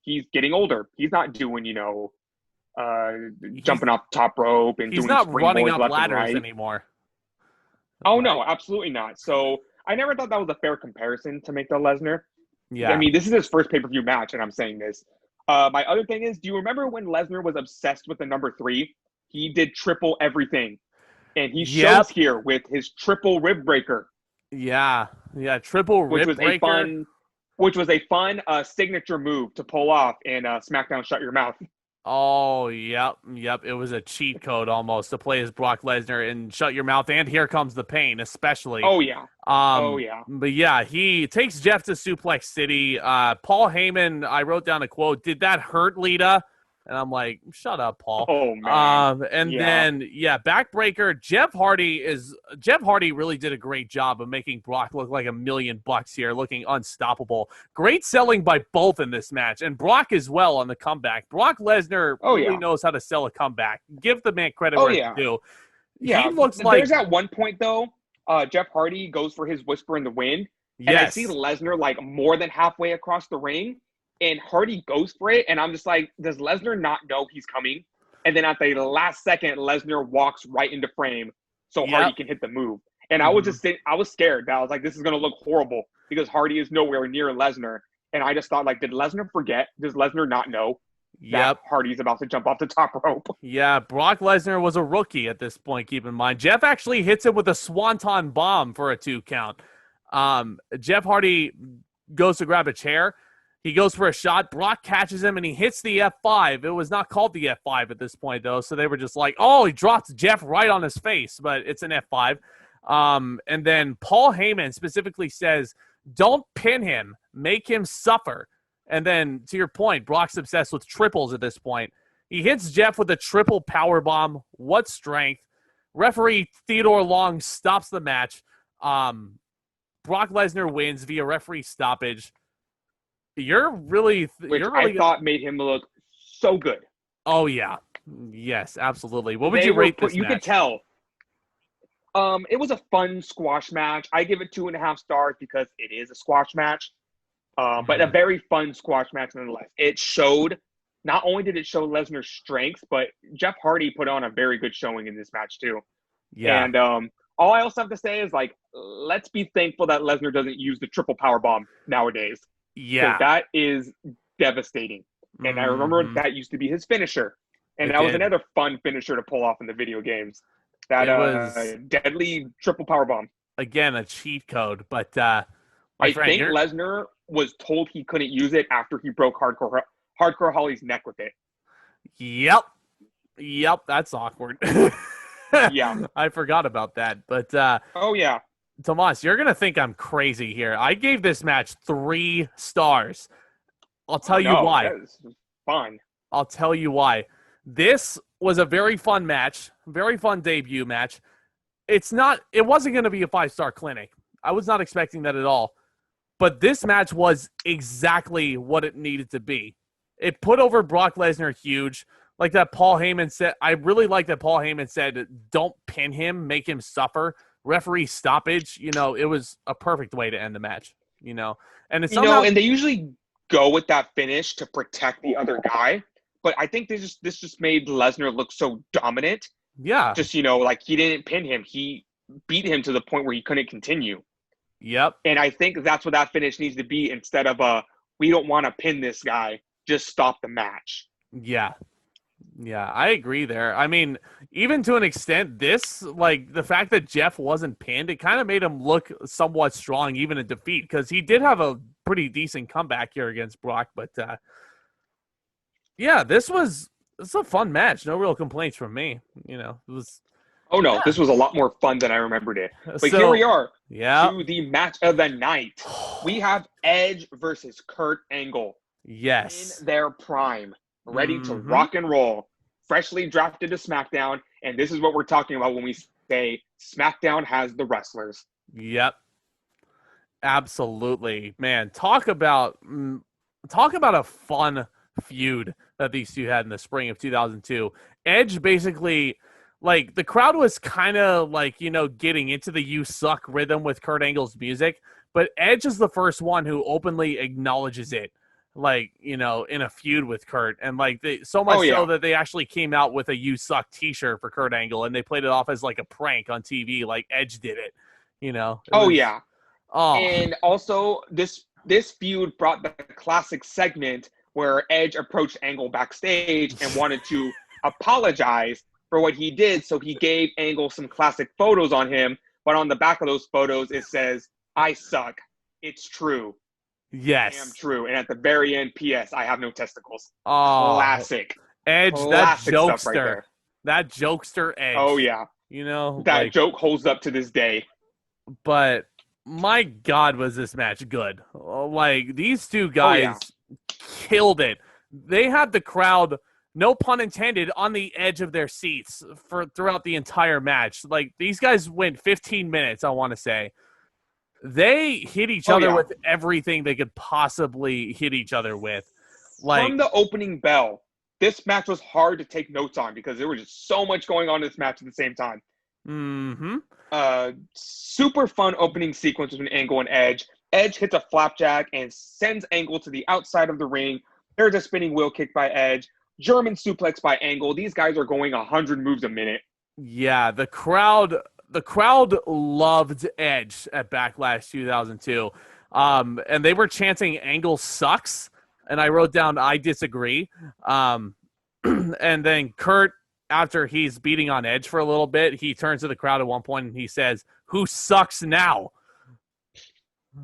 he's getting older. He's not doing, jumping off the top rope and he's doing not running up left ladders and right. anymore. Oh, no, absolutely not. So I never thought that was a fair comparison to make to Lesnar. Yeah. I mean, this is his first pay-per-view match, and I'm saying this. My other thing is, do you remember when Lesnar was obsessed with the number 3? He did triple everything. And he shows here with his triple rib breaker. Yeah. Triple rib breaker. Which was a fun signature move to pull off in SmackDown Shut Your Mouth. Oh, yep. It was a cheat code almost to play as Brock Lesnar and Shut Your Mouth and Here Comes the Pain, especially. Oh, yeah. But yeah, he takes Jeff to Suplex City. Paul Heyman, I wrote down a quote, "Did that hurt, Lita?" And I'm like, shut up, Paul. Oh, man. Then backbreaker. Jeff Hardy really did a great job of making Brock look like $1 million here, looking unstoppable. Great selling by both in this match, and Brock as well on the comeback. Brock Lesnar really knows how to sell a comeback. Give the man credit where it's due. Yeah, he looks like there's at one point though. Jeff Hardy goes for his whisper in the wind, and I see Lesnar like more than halfway across the ring. And Hardy goes for it, and I'm just like, does Lesnar not know he's coming? And then at the last second, Lesnar walks right into frame so Hardy can hit the move. And I was scared. I was like, this is going to look horrible because Hardy is nowhere near Lesnar. And I just thought, like, did Lesnar forget? Does Lesnar not know that Hardy's about to jump off the top rope? Yeah, Brock Lesnar was a rookie at this point, keep in mind. Jeff actually hits him with a swanton bomb for a 2 count. Jeff Hardy goes to grab a chair. He goes for a shot. Brock catches him, and he hits the F5. It was not called the F5 at this point, though, so they were just like, oh, he dropped Jeff right on his face, but it's an F5. And then Paul Heyman specifically says, don't pin him. Make him suffer. And then, to your point, Brock's obsessed with triples at this point. He hits Jeff with a triple powerbomb. What strength. Referee Theodore Long stops the match. Brock Lesnar wins via referee stoppage. I thought made him look so good. Oh, yeah. Yes, absolutely. What would you rate this match? You could tell. It was a fun squash match. I give it 2.5 stars because it is a squash match. But a very fun squash match nonetheless. Not only did it show Lesnar's strengths, but Jeff Hardy put on a very good showing in this match too. Yeah. And all I also have to say is, like, let's be thankful that Lesnar doesn't use the triple powerbomb nowadays. Yeah. That is devastating. And I remember that used to be his finisher. And that was another fun finisher to pull off in the video games. That was deadly triple powerbomb. Again, a cheat code. But I think Lesnar was told he couldn't use it after he broke Hardcore Holly's neck with it. Yep, that's awkward. Yeah. I forgot about that. But oh, yeah. Tomas, you're going to think I'm crazy here. I gave this match 3 stars. I'll tell you why. That is fun. I'll tell you why. This was a very fun match, very fun debut match. It wasn't going to be a 5-star clinic. I was not expecting that at all. But this match was exactly what it needed to be. It put over Brock Lesnar huge. Like that Paul Heyman said, I really like that Paul Heyman said, don't pin him, make him suffer. Referee stoppage, it was a perfect way to end the match, And it's and they usually go with that finish to protect the other guy. But I think this just made Lesnar look so dominant. Yeah. Just, like he didn't pin him. He beat him to the point where he couldn't continue. Yep. And I think that's what that finish needs to be instead of we don't want to pin this guy. Just stop the match. Yeah. Yeah, I agree there. I mean, even to an extent, the fact that Jeff wasn't pinned, it kind of made him look somewhat strong even in defeat because he did have a pretty decent comeback here against Brock. But, yeah, this was a fun match. No real complaints from me. It was. Oh, no, this was a lot more fun than I remembered it. But here we are to the match of the night. We have Edge versus Kurt Angle. Yes. In their prime. Ready to rock and roll, freshly drafted to SmackDown, and this is what we're talking about when we say SmackDown has the wrestlers. Yep, absolutely, man. Talk about a fun feud that these two had in the spring of 2002. Edge basically, like, the crowd was kind of like, you know, getting into the "you suck" rhythm with Kurt Angle's music, but Edge is the first one who openly acknowledges it, like, you know, in a feud with Kurt. And like, so much so that they actually came out with a "you suck" t-shirt for Kurt Angle, and they played it off as like a prank on TV, like Edge did it, you know. And also this feud brought the classic segment where Edge approached Angle backstage and wanted to apologize for what he did. So he gave Angle some classic photos on him, but on the back of those photos, it says, "I suck. It's true." Yes. I am true. And at the very end, P.S., I have no testicles. Oh, classic. Edge, classic that jokester. Stuff right there. That jokester Edge. Oh, yeah. You know? That like, joke holds up to this day. But my God, was this match good. Like, these two guys killed it. They had the crowd, no pun intended, on the edge of their seats throughout the entire match. Like, these guys went 15 minutes, I want to say. They hit each other with everything they could possibly hit each other with. Like, from the opening bell, this match was hard to take notes on because there was just so much going on in this match at the same time. Super fun opening sequence between Angle and Edge. Edge hits a flapjack and sends Angle to the outside of the ring. There's a spinning wheel kick by Edge. German suplex by Angle. These guys are going 100 moves a minute. Yeah, the crowd loved Edge at Backlash 2002. And they were chanting "Angle sucks," and I wrote down "I disagree." And then Kurt, after he's beating on Edge for a little bit, he turns to the crowd at one point and he says, "Who sucks now?"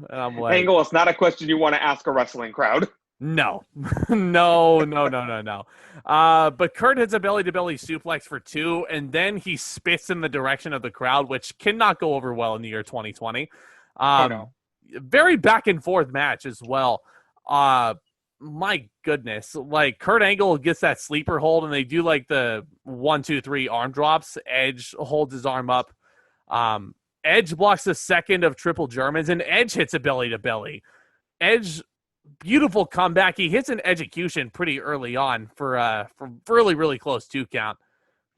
And I'm like, Angle, it's not a question you want to ask a wrestling crowd. No. But Kurt hits a belly-to-belly suplex for 2, and then he spits in the direction of the crowd, which cannot go over well in the year 2020. Very back-and-forth match as well. My goodness. Like, Kurt Angle gets that sleeper hold, and they do, like, the 1, 2, 3 arm drops. Edge holds his arm up. Edge blocks the second of triple Germans, and Edge hits a belly-to-belly. Edge... beautiful comeback. He hits an execution pretty early on for really, really close 2 count.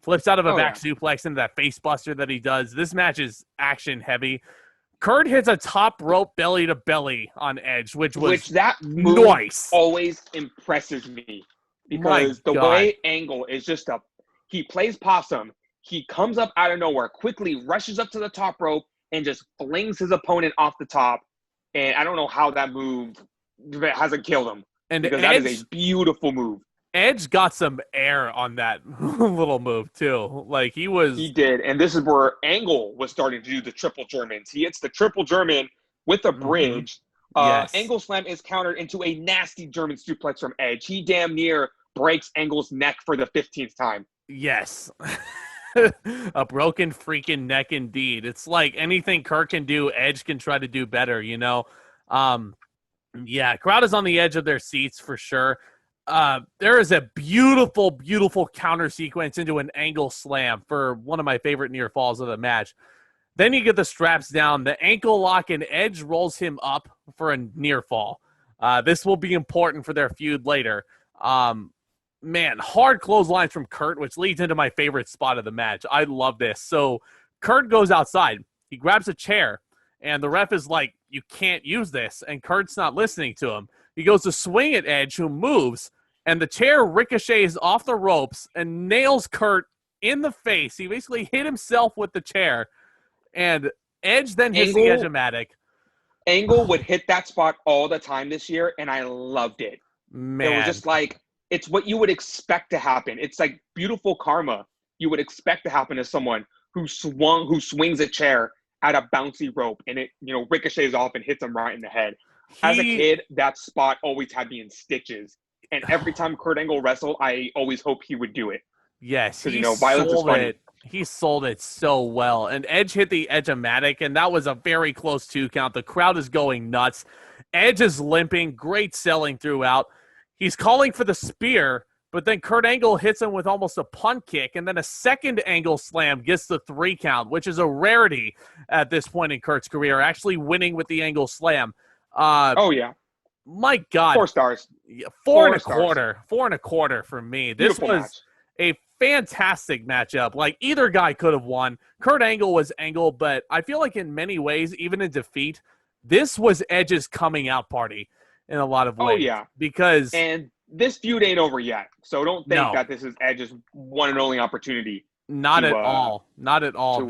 Flips out of a back suplex into that face buster that he does. This match is action heavy. Kurt hits a top rope belly to belly on Edge, which that move nice. Always impresses me because the way Angle is just he plays possum. He comes up out of nowhere, quickly rushes up to the top rope and just flings his opponent off the top. And I don't know how that move hasn't killed him. And because Edge, that is a beautiful move. Edge got some air on that little move too. Like he did. And this is where Angle was starting to do the triple Germans. He hits the triple German with a bridge. Angle slam is countered into a nasty German suplex from Edge. He damn near breaks Angle's neck for the 15th time. Yes. A broken freaking neck indeed. It's like anything Kurt can do, Edge can try to do better, you know? Crowd is on the edge of their seats for sure. There is a beautiful, beautiful counter sequence into an Angle slam for one of my favorite near falls of the match. Then you get the straps down, the ankle lock, and Edge rolls him up for a near fall. This will be important for their feud later. Hard clotheslines from Kurt, which leads into my favorite spot of the match. I love this. So Kurt goes outside. He grabs a chair, and the ref is like, "You can't use this," and Kurt's not listening to him. He goes to swing at Edge, who moves, and the chair ricochets off the ropes and nails Kurt in the face. He basically hit himself with the chair, and Edge then hits the Edge-o-matic. Angle would hit that spot all the time this year, and I loved it. Man. It was just like, it's what you would expect to happen. It's like beautiful karma you would expect to happen to someone who swings a chair at a bouncy rope, and it, ricochets off and hits him right in the head. As a kid, that spot always had me in stitches. And every time Kurt Angle wrestled, I always hoped he would do it. Yes, because, violence is funny. He sold it so well. And Edge hit the Edge-o-matic, and that was a very close 2 count. The crowd is going nuts. Edge is limping. Great selling throughout. He's calling for the spear, but then Kurt Angle hits him with almost a punt kick, and then a second Angle slam gets the 3 count, which is a rarity at this point in Kurt's career, actually winning with the Angle slam. My God. 4 stars. Yeah, 4.25. 4.25 for me. This Beautiful was match. a fantastic matchup. Like, either guy could have won. Kurt Angle was Angle, but I feel like in many ways, even in defeat, this was Edge's coming out party in a lot of ways. Oh, yeah. Because And this feud ain't over yet. So don't think that this is Edge's one and only opportunity. Not at all. Not at all.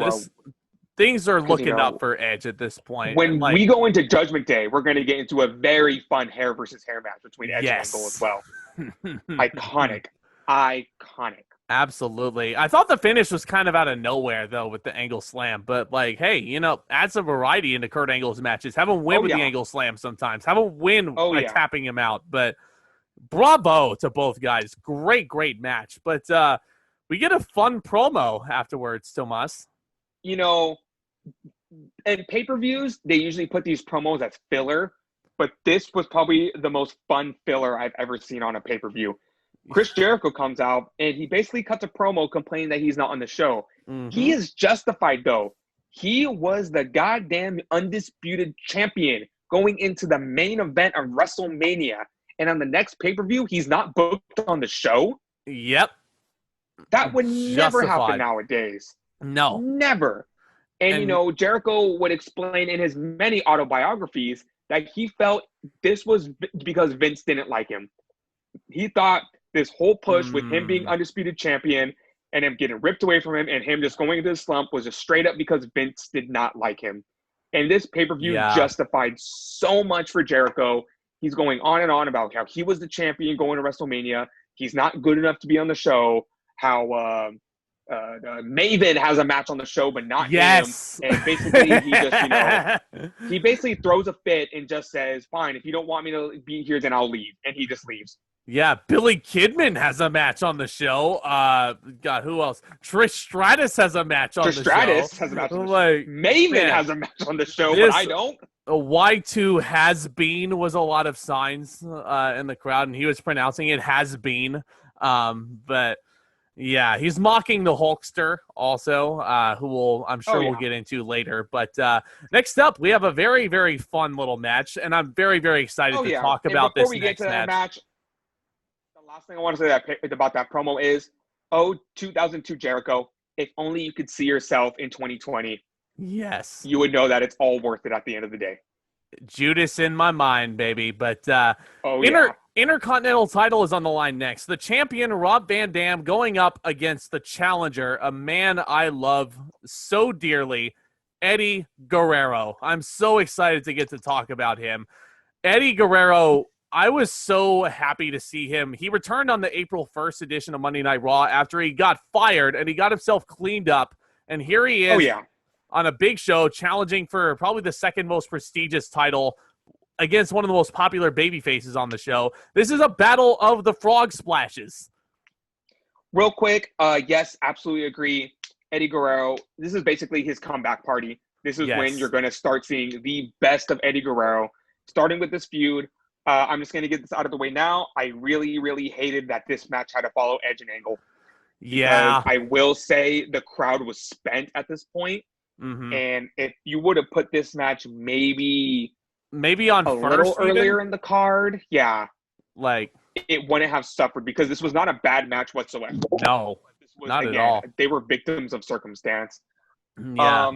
Things are looking up for Edge at this point. When we go into Judgment Day, we're going to get into a very fun hair versus hair match between Edge and Angle as well. Iconic. Absolutely. I thought the finish was kind of out of nowhere, though, with the Angle Slam. But, like, hey, add some variety into Kurt Angle's matches. Have him win with the Angle Slam sometimes. Have him win by tapping him out. But bravo to both guys. Great, great match. But we get a fun promo afterwards, Tomas. In pay-per-views, they usually put these promos as filler, but this was probably the most fun filler I've ever seen on a pay-per-view. Chris Jericho comes out, and he basically cuts a promo complaining that he's not on the show. Mm-hmm. He is justified, though. He was the goddamn undisputed champion going into the main event of WrestleMania, and on the next pay-per-view, he's not booked on the show? Yep. That would never happen nowadays. No. Never. And Jericho would explain in his many autobiographies that he felt this was because Vince didn't like him. He thought this whole push with him being undisputed champion and him getting ripped away from him and him just going into the slump was just straight up because Vince did not like him. And this pay-per-view justified so much for Jericho. He's going on and on about how he was the champion going to WrestleMania. He's not good enough to be on the show. How Maven has a match on the show, but not him. And basically, he just, he basically throws a fit and just says, "Fine, if you don't want me to be here, then I'll leave." And he just leaves. Yeah, Billy Kidman has a match on the show. God, who else? Trish Stratus has a match on the show. Stratus has a match on the show. Maven has a match on the show, but I don't. Y2 has been was a lot of signs in the crowd, and he was pronouncing it has been. But yeah, he's mocking the Hulkster also, who I'm sure we'll get into later. But next up, we have a very, very fun little match, and I'm very, very excited to talk about this next match. Before we get to that match, the last thing I want to say about that promo is, 2002 Jericho, if only you could see yourself in 2020. Yes. You would know that it's all worth it at the end of the day. Judas in my mind, baby. But Intercontinental title is on the line next. The champion, Rob Van Dam, going up against the challenger, a man I love so dearly, Eddie Guerrero. I'm so excited to get to talk about him. Eddie Guerrero, I was so happy to see him. He returned on the April 1st edition of Monday Night Raw after he got fired, and he got himself cleaned up. And here he is on a big show challenging for probably the second most prestigious title against one of the most popular baby faces on the show. This is a battle of the frog splashes. Real quick, yes, absolutely agree. Eddie Guerrero, this is basically his comeback party. This is when you're going to start seeing the best of Eddie Guerrero, starting with this feud. I'm just going to get this out of the way now. I really, really hated that this match had to follow Edge and Angle. Yeah. I will say the crowd was spent at this point. Mm-hmm. And if you would have put this match maybe on a little earlier in the card, like it wouldn't have suffered because this was not a bad match whatsoever. No, this was, not at all. They were victims of circumstance. Yeah.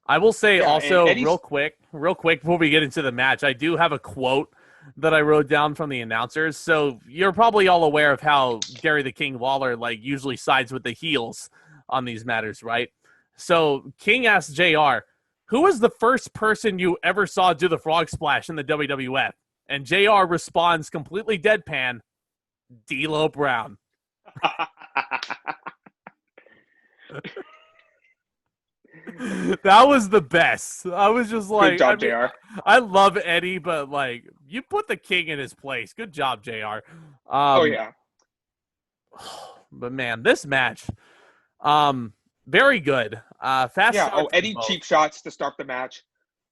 I will say also real quick before we get into the match, I do have a quote that I wrote down from the announcers. So you're probably all aware of how Gary the King Waller usually sides with the heels on these matters, right? So King asked JR, who was the first person you ever saw do the frog splash in the WWF? And JR responds completely deadpan, D'Lo Brown. That was the best. I was just like, good job, JR. I love Eddie, but you put the King in his place. Good job, JR. But man, this match, very good. Fast. Eddie cheap shots to start the match.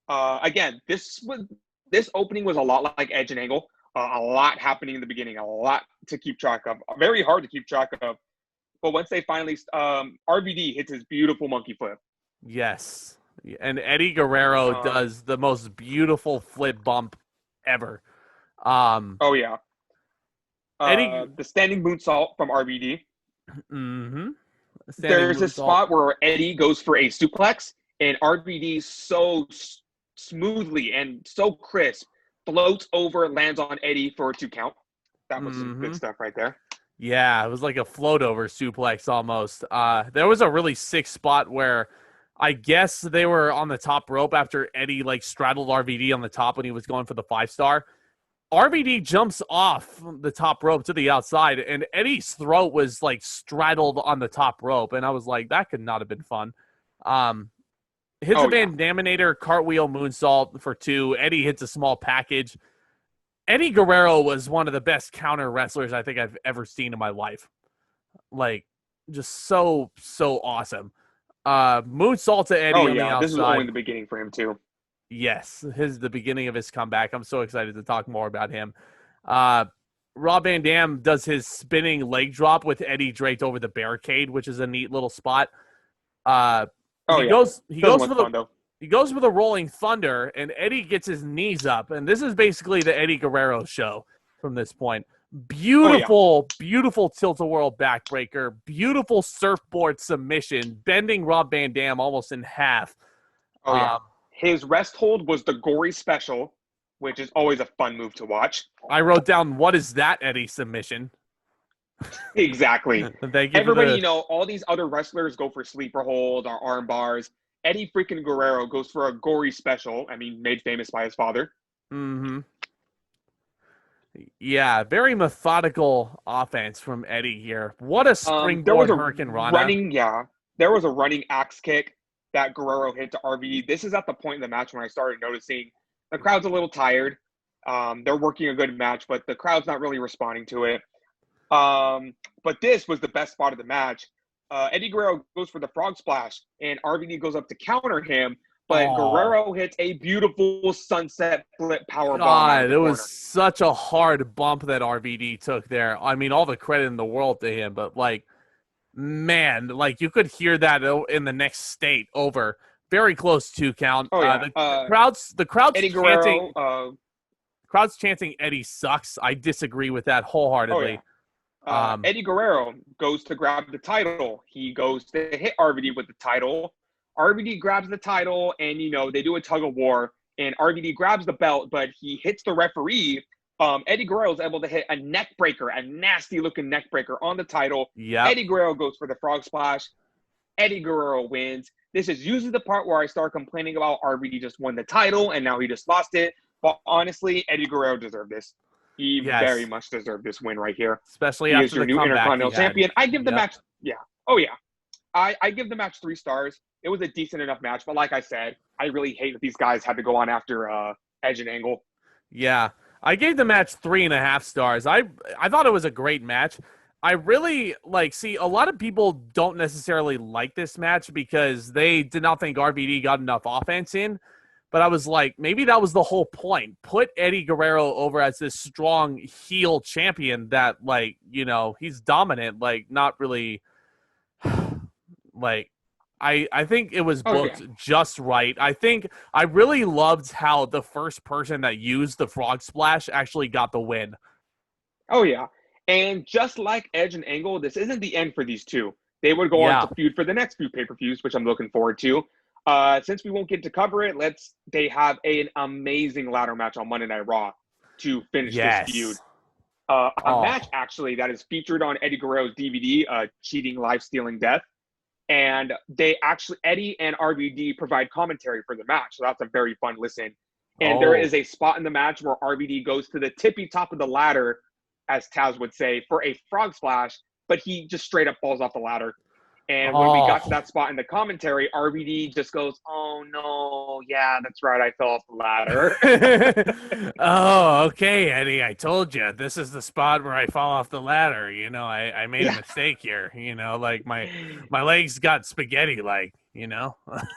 Again, this opening was a lot like Edge and Angle. A lot happening in the beginning. A lot to keep track of. Very hard to keep track of. But once they finally, RVD hits his beautiful monkey flip. Yes, and Eddie Guerrero does the most beautiful flip bump ever. Eddie. The standing moonsault from RVD. Mm-hmm. There's a spot where Eddie goes for a suplex, and RVD so smoothly and so crisp floats over, lands on Eddie for a 2 count. That was some good stuff right there. Yeah, it was like a float over suplex almost. There was a really sick spot where I guess they were on the top rope after Eddie like straddled RVD on the top when he was going for the 5-star. RVD jumps off the top rope to the outside, and Eddie's throat was like straddled on the top rope, and I was like, that could not have been fun. Hits a Van Daminator cartwheel moonsault for 2. Eddie hits a small package. Eddie Guerrero was one of the best counter wrestlers I think I've ever seen in my life. Like, just so awesome. Moonsault to Eddie on the outside. This is only the beginning for him too. Yes, the beginning of his comeback. I'm so excited to talk more about him. Rob Van Dam does his spinning leg drop with Eddie draped over the barricade, which is a neat little spot. He goes for the Rolling Thunder, and Eddie gets his knees up, and this is basically the Eddie Guerrero show from this point. Beautiful tilt-a-whirl backbreaker, beautiful surfboard submission, bending Rob Van Dam almost in half. His rest hold was the gory special, which is always a fun move to watch. I wrote down, what is that, Eddie submission? Exactly. Thank you. Everybody, all these other wrestlers go for sleeper hold or arm bars. Eddie freaking Guerrero goes for a gory special. I mean, made famous by his father. Mm-hmm. Yeah, very methodical offense from Eddie here. What a springboard Hurricane Rana. There was a running axe kick that Guerrero hit to RVD. This is at the point in the match when I started noticing the crowd's a little tired. They're working a good match, but the crowd's not really responding to it. But this was the best spot of the match. Eddie Guerrero goes for the frog splash, and RVD goes up to counter him, but Guerrero hits a beautiful sunset flip power bomb. It was such a hard bump that RVD took there. I mean, all the credit in the world to him, but man, you could hear that in the next state over. Very close 2 count. The crowd's Eddie chanting. Guerrero, crowd's chanting Eddie sucks. I disagree with that wholeheartedly. Eddie Guerrero goes to grab the title. He goes to hit RVD with the title. RVD grabs the title, and they do a tug of war. And RVD grabs the belt, but he hits the referee. Eddie Guerrero is able to hit a neck breaker, a nasty looking neck breaker on the title. Yep. Eddie Guerrero goes for the frog splash. Eddie Guerrero wins. This is usually the part where I start complaining about RVD just won the title and now he just lost it. But honestly, Eddie Guerrero deserved this. He very much deserved this win right here. Especially he after is your the new comeback Intercontinental champion. I give the match, I give the match 3 stars. It was a decent enough match, but like I said, I really hate that these guys had to go on after Edge and Angle. Yeah, I gave the match 3.5 stars. I thought it was a great match. I really see a lot of people don't necessarily like this match because they did not think RVD got enough offense in. But I was like, maybe that was the whole point. Put Eddie Guerrero over as this strong heel champion that, he's dominant, not really, I think it was booked just right. I really loved how the first person that used the frog splash actually got the win. Oh, yeah. And just like Edge and Angle, this isn't the end for these two. They would go on to feud for the next few pay-per-views, which I'm looking forward to. Since we won't get to cover it, they have an amazing ladder match on Monday Night Raw to finish this feud. A match, actually, that is featured on Eddie Guerrero's DVD, Cheating, Life, Stealing, Death. And Eddie and RVD provide commentary for the match. So that's a very fun listen. And there is a spot in the match where RVD goes to the tippy top of the ladder, as Taz would say, for a frog splash, but he just straight up falls off the ladder. And when we got to that spot in the commentary, RVD just goes, "Oh, no, yeah, that's right, I fell off the ladder." Oh, okay, Eddie, I told you. This is the spot where I fall off the ladder. I made a mistake here. My legs got spaghetti,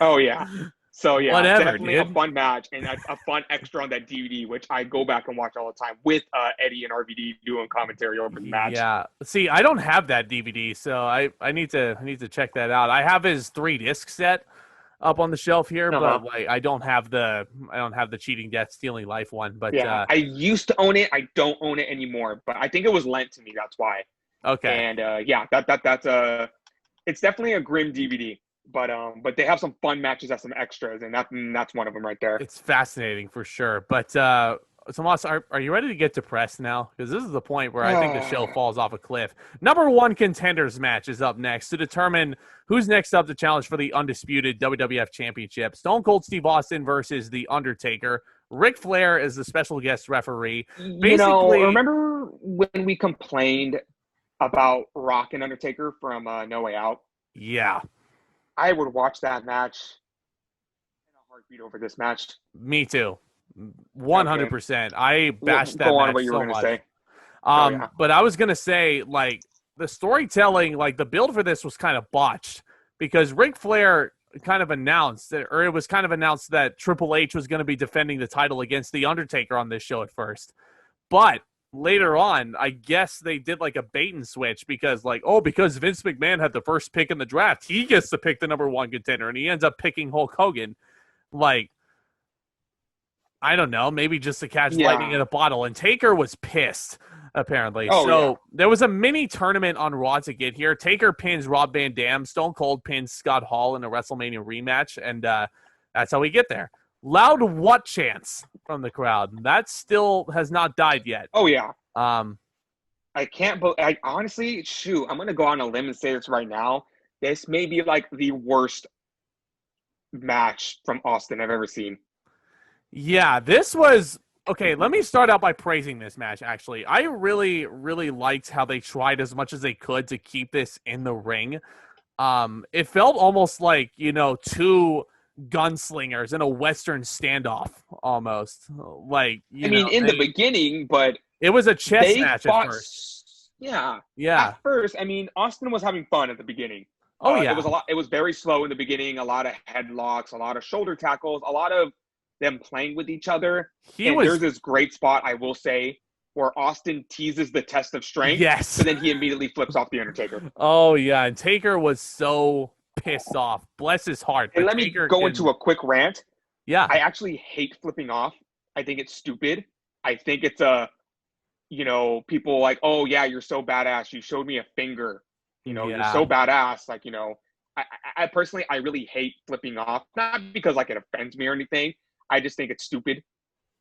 Oh, yeah. So, yeah, whatever, definitely a fun match and a fun extra on that DVD, which I go back and watch all the time with Eddie and RVD doing commentary over the match. Yeah. See, I don't have that DVD, so I need to check that out. I have his 3-disc set, up on the shelf here, Uh-huh. but like I don't have the cheating death stealing life one. But Yeah, I used to own it. I don't own it anymore, but I think it was lent to me. That's why. okay. And yeah, that's it's definitely a grim DVD. But they have some fun matches as some extras, and that's one of them right there. It's fascinating for sure. But Tomas, are you ready to get depressed now? Because this is the point where I think the show falls off a cliff. Number one contenders match is up next to determine who's next up to challenge for the undisputed WWF Championship. Stone Cold Steve Austin versus The Undertaker. Ric Flair is the special guest referee. Basically, Remember when we complained about Rock and Undertaker from No Way Out? Yeah. I would watch that match in a heartbeat over this match. Me too. 100%. I bashed that Go on match what you were so going to much. say. But I was going to say, like, the storytelling, like, the build for this was kind of botched because Ric Flair kind of announced, or it was kind of announced that Triple H was going to be defending the title against The Undertaker on this show at first. But later on, I guess they did, like, a bait and switch because, like, because Vince McMahon had the first pick in the draft, he gets to pick the number one contender, and he ends up picking Hulk Hogan. Like, I don't know, maybe just to catch lightning in a bottle. And Taker was pissed, apparently. There was a mini tournament on Raw to get here. Taker pins Rob Van Dam. Stone Cold pins Scott Hall in a WrestleMania rematch. And that's how we get there. Loud what chants from the crowd. That still has not died yet. Oh, yeah. I can't believe, honestly, I'm going to go on a limb and say this right now. This may be like the worst match from Austin I've ever seen. Yeah, this was okay. Let me start out by praising this match. Actually, I really, really liked how they tried as much as they could to keep this in the ring. It felt almost like two gunslingers in a Western standoff, almost like in the beginning, but it was a chess match at first. Yeah. At first, Austin was having fun at the beginning. It was very slow in the beginning. A lot of headlocks, a lot of shoulder tackles, a lot of them playing with each other. There's this great spot, I will say, where Austin teases the test of strength. Yes. So then he immediately flips off the Undertaker. Oh, yeah. And Taker was so pissed off. Bless his heart. And let me go into a quick rant. Yeah. I actually hate flipping off. I think it's stupid. I think it's people like, oh, yeah, you're so badass. You showed me a finger. You're so badass. Like, I personally, I really hate flipping off. Not because, like, it offends me or anything. I just think it's stupid.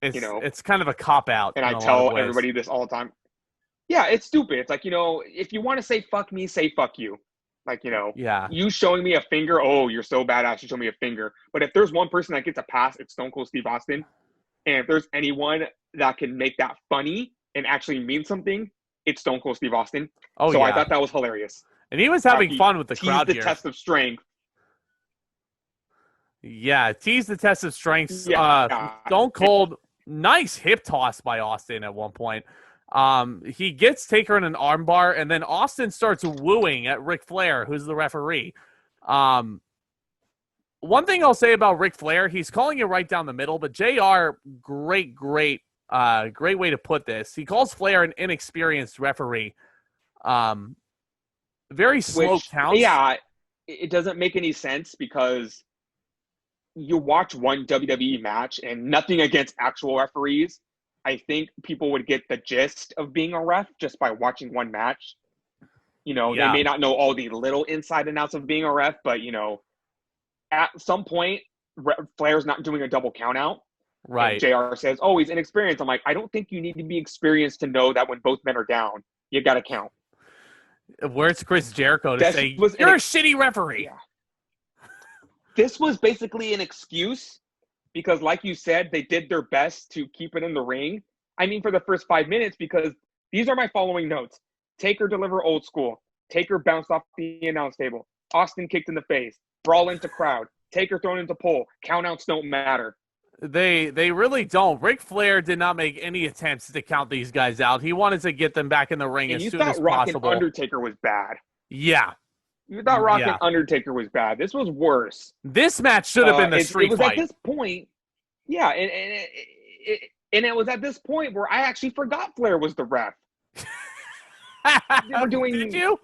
It's kind of a cop-out. And I tell everybody this all the time. Yeah, it's stupid. It's like, if you want to say fuck me, say fuck you. Like, you showing me a finger, oh, you're so badass, you show me a finger. But if there's one person that gets a pass, it's Stone Cold Steve Austin. And if there's anyone that can make that funny and actually mean something, it's Stone Cold Steve Austin. So I thought that was hilarious. And he was having fun with the crowd here. The test of strength. Yeah, tease the test of strength. Stone Cold, nice hip toss by Austin at one point. He gets Taker in an armbar, and then Austin starts wooing at Ric Flair, who's the referee. One thing I'll say about Ric Flair, he's calling it right down the middle, but JR, great way to put this. He calls Flair an inexperienced referee. Very slow counts. Yeah, it doesn't make any sense because you watch one WWE match, and nothing against actual referees. I think people would get the gist of being a ref just by watching one match. They may not know all the little inside and outs of being a ref, but, at some point, Flair's not doing a double count out. Right. And JR says, oh, he's inexperienced. I'm like, I don't think you need to be experienced to know that when both men are down, you got to count. Where's Chris Jericho to say, you're a shitty referee? Yeah. This was basically an excuse because, like you said, they did their best to keep it in the ring. For the first 5 minutes, because these are my following notes. Taker deliver old school. Taker bounced off the announce table. Austin kicked in the face. Brawl into crowd. Taker thrown into pole. Countouts don't matter. They really don't. Ric Flair did not make any attempts to count these guys out. He wanted to get them back in the ring as soon as Rock possible. And Undertaker was bad. Yeah. You thought Rock and Undertaker was bad. This was worse. This match should have been the street fight. It was at this point. Yeah, and it was at this point where I actually forgot Flair was the ref. Did you?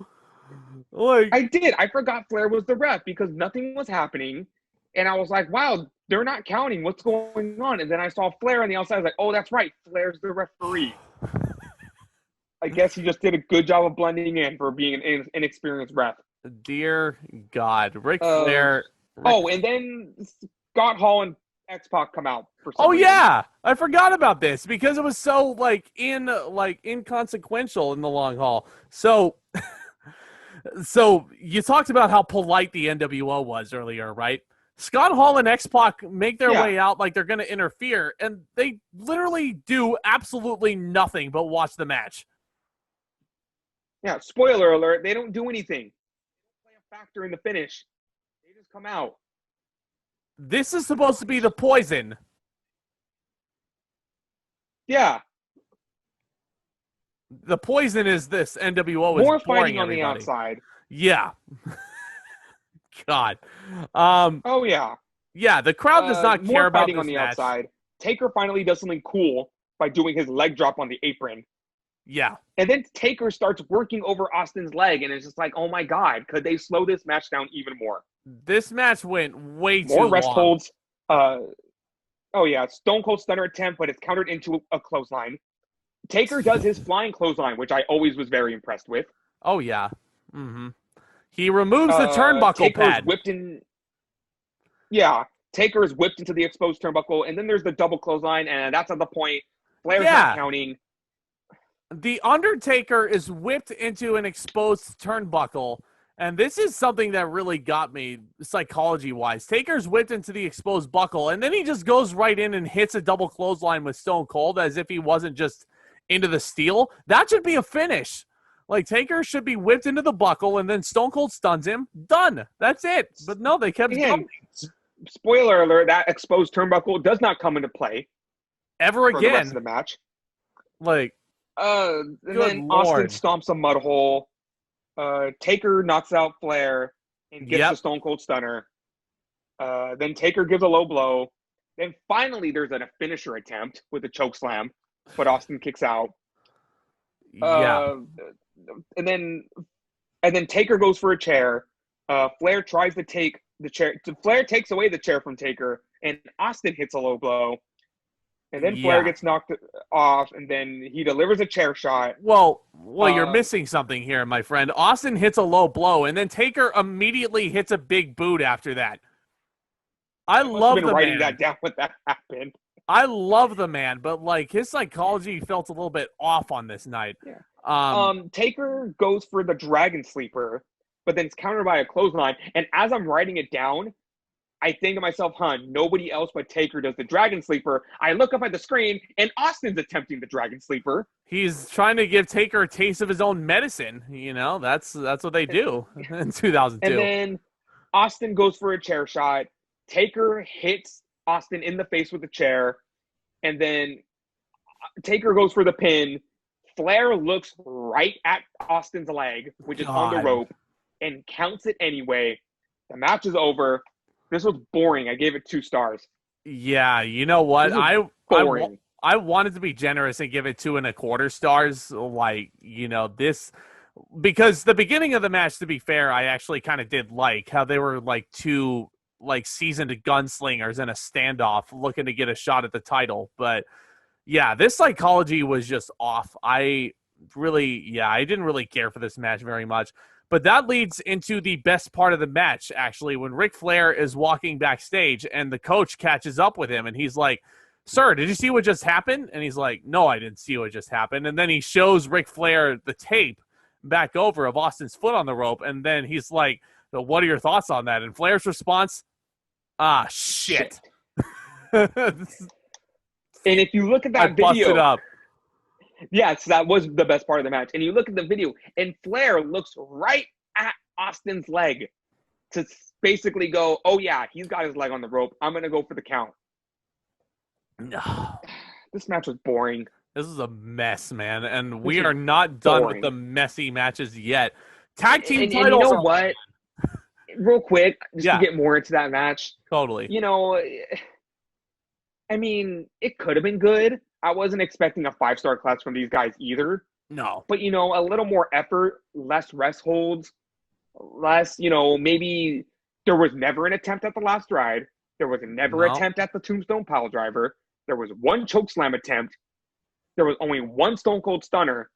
I did. I forgot Flair was the ref because nothing was happening. And I was like, wow, they're not counting. What's going on? And then I saw Flair on the outside. I was like, oh, that's right. Flair's the referee. I guess he just did a good job of blending in for being an inexperienced ref. Dear God. Ric Flair. And then Scott Hall and X-Pac come out for some reason. Yeah. I forgot about this because it was so inconsequential in the long haul. So you talked about how polite the NWO was earlier, right? Scott Hall and X-Pac make their way out like they're going to interfere, and they literally do absolutely nothing but watch the match. Yeah, spoiler alert, they don't do anything. They don't play a factor in the finish. They just come out. This is supposed to be the poison. Yeah. The poison is this. NWO is more boring fighting on everybody. the outside. Yeah. God. Oh, yeah. Yeah, the crowd does not care about this this on the match. outside. Taker finally does something cool by doing his leg drop on the apron. Yeah. And then Taker starts working over Austin's leg, and it's just like, oh my God, could they slow this match down even more? This match went way too long. More rest holds. Stone Cold Stunner attempt, but it's countered into a clothesline. Taker does his flying clothesline, which I always was very impressed with. Oh, yeah. Mm-hmm. He removes the turnbuckle pad. Taker is whipped into the exposed turnbuckle, and then there's the double clothesline, and that's at the point. Flair's not counting. The Undertaker is whipped into an exposed turnbuckle, and this is something that really got me psychology-wise. Taker's whipped into the exposed buckle, and then he just goes right in and hits a double clothesline with Stone Cold as if he wasn't just into the steel. That should be a finish. Like, Taker should be whipped into the buckle, and then Stone Cold stuns him. Done. That's it. But no, they kept going. Spoiler alert, that exposed turnbuckle does not come into play. Ever again. For the rest of the match. And then Austin stomps a mud hole. Taker knocks out Flair and gets the Stone Cold Stunner. Then Taker gives a low blow. Then finally there's a finisher attempt with a choke slam, but Austin kicks out. And then Taker goes for a chair. Flair tries to take the chair. Flair takes away the chair from Taker, and Austin hits a low blow. And then Flair gets knocked off, and then he delivers a chair shot. Well, you're missing something here, my friend. Austin hits a low blow, and then Taker immediately hits a big boot after that. I love the man. Writing that down when that happened. I love the man, but his psychology felt a little bit off on this night. Yeah. Taker goes for the Dragon Sleeper, but then it's countered by a clothesline. And as I'm writing it down, I think to myself, nobody else but Taker does the Dragon Sleeper. I look up at the screen, and Austin's attempting the Dragon Sleeper. He's trying to give Taker a taste of his own medicine. You know, that's what they do in 2002. And then Austin goes for a chair shot. Taker hits Austin in the face with a chair. And then Taker goes for the pin. Flair looks right at Austin's leg, which is on the rope, and counts it anyway. The match is over. This was boring. I gave it 2 stars. Yeah, you know what? Boring. I wanted to be generous and give it 2.25 stars. Because the beginning of the match, to be fair, I actually kind of did like how they were two seasoned gunslingers in a standoff looking to get a shot at the title. But yeah, this psychology was just off. I didn't really care for this match very much. But that leads into the best part of the match, actually, when Ric Flair is walking backstage and the coach catches up with him and he's like, "Sir, did you see what just happened?" And he's like, "No, I didn't see what just happened." And then he shows Ric Flair the tape back over of Austin's foot on the rope. And then he's like, "What are your thoughts on that?" And Flair's response, shit. And if you look at that video, busted up. Yes, that was the best part of the match. And you look at the video, and Flair looks right at Austin's leg to basically go, oh, yeah, he's got his leg on the rope. I'm going to go for the count. No. This match was boring. This is a mess, man. And we are not done with the messy matches yet. Tag team titles. And you know what? Real quick, just to get more into that match. Totally. I mean, it could have been good. I wasn't expecting a 5-star class from these guys either. No. But, a little more effort, less rest holds, less, maybe There was never an attempt at the last ride. There was never an attempt at the Tombstone Pile Driver. There was one chokeslam attempt. There was only one Stone Cold Stunner.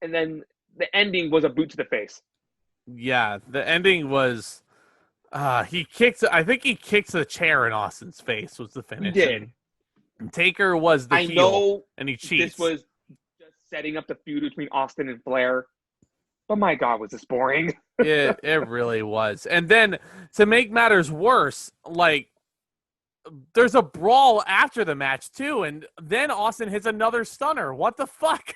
And then the ending was a boot to the face. Yeah, the ending was he kicked. I think he kicked the chair in Austin's face. Was the finish? He did. And Taker was the heel, and he cheats. This was just setting up the feud between Austin and Flair. But my God, was this boring? It really was. And then to make matters worse, like there's a brawl after the match too, and then Austin hits another stunner. What the fuck?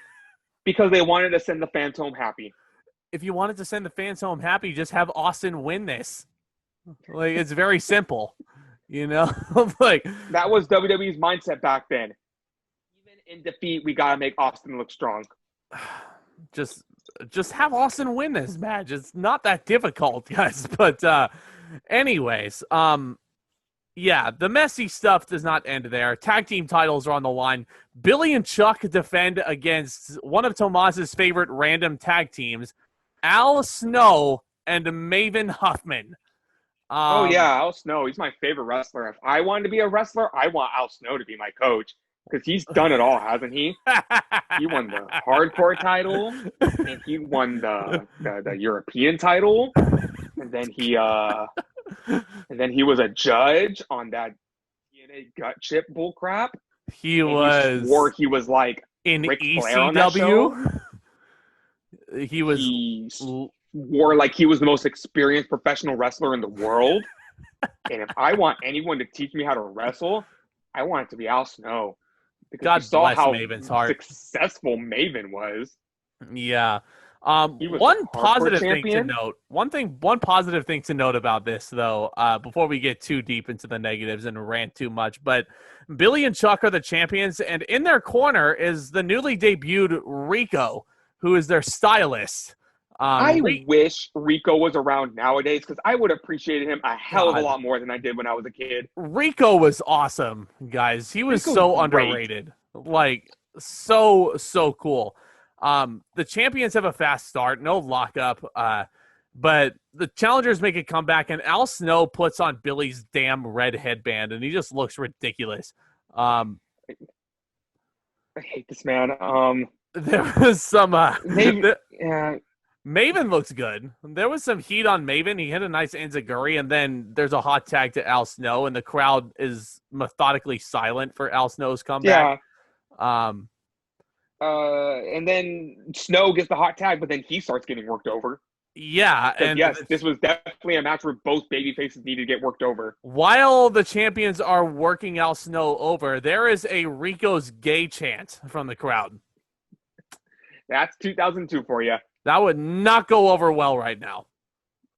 Because they wanted to send the fans home happy. If you wanted to send the fans home happy, just have Austin win this. Like, it's very simple, you know? Like, that was WWE's mindset back then. Even in defeat, we gotta make Austin look strong. Just have Austin win this match. It's not that difficult, guys. But anyways, yeah, the messy stuff does not end there. Tag team titles are on the line. Billy and Chuck defend against one of Tomas's favorite random tag teams, Al Snow and Maven Huffman. Oh, yeah, Al Snow. He's my favorite wrestler. If I wanted to be a wrestler, I want Al Snow to be my coach because he's done it all, hasn't he? He won the hardcore title, and he won the European title, and then he was a judge on that TNA gut chip bullcrap. He swore he was like in Ric ECW. Flair on that show. He swore like he was the most experienced professional wrestler in the world. And if I want anyone to teach me how to wrestle, I want it to be Al Snow. Because God you saw bless how Maven's heart. Successful Maven was. Yeah. One positive thing to note. One positive thing to note about this, though, before we get too deep into the negatives and rant too much, but Billy and Chuck are the champions, and in their corner is the newly debuted Rico, who is their stylist. I wish Rico was around nowadays because I would have appreciated him a hell of a lot more than I did when I was a kid. Rico was awesome, guys. He was so underrated. Like, so cool. The champions have a fast start, no lockup, but the challengers make a comeback, and Al Snow puts on Billy's damn red headband, and he just looks ridiculous. I hate this man. There was some yeah. Maven looks good. There was some heat on Maven. He hit a nice enziguri, and then there's a hot tag to Al Snow, and the crowd is methodically silent for Al Snow's comeback. Yeah. And then Snow gets the hot tag, but then he starts getting worked over. Yeah, and yes, this was definitely a match where both baby faces needed to get worked over. While the champions are working Al Snow over, there is a Rico's gay chant from the crowd. That's 2002 for you. That would not go over well right now.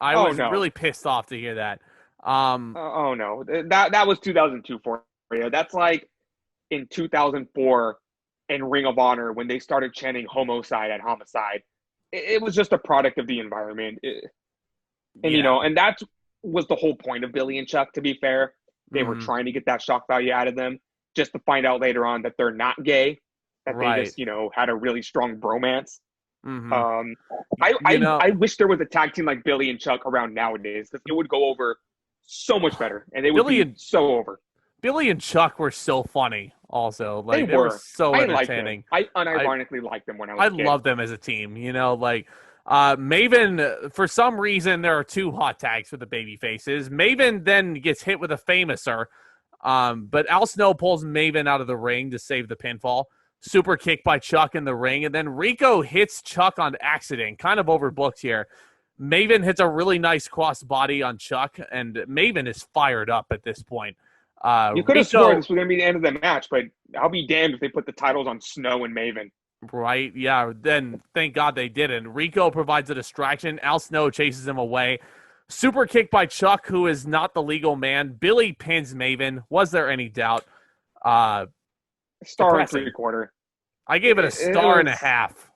I was no. really pissed off to hear that. No, that was 2002 for you. That's like in 2004 in Ring of Honor when they started chanting homicide and homicide. It was just a product of the environment. And that was the whole point of Billy and Chuck, to be fair. They were trying to get that shock value out of them just to find out later on that they're not gay, that they just, had a really strong bromance. Mm-hmm. I wish there was a tag team like Billy and Chuck around nowadays because it would go over so much better, and they would be so over. Billy and Chuck were so funny. Also, like they were so entertaining. I unironically liked them when I was a kid. I love them as a team. Maven, for some reason, there are two hot tags for the baby faces. Maven then gets hit with a famouser, but Al Snow pulls Maven out of the ring to save the pinfall. Super kick by Chuck in the ring, and then Rico hits Chuck on accident. Kind of overbooked here. Maven hits a really nice cross body on Chuck, and Maven is fired up at this point. You could have sworn this was going to be the end of the match, but I'll be damned if they put the titles on Snow and Maven. Right, yeah. Then thank God they didn't. Rico provides a distraction. Al Snow chases him away. Super kick by Chuck, who is not the legal man. Billy pins Maven. Was there any doubt? Star and 3/4. I gave it a star and a half.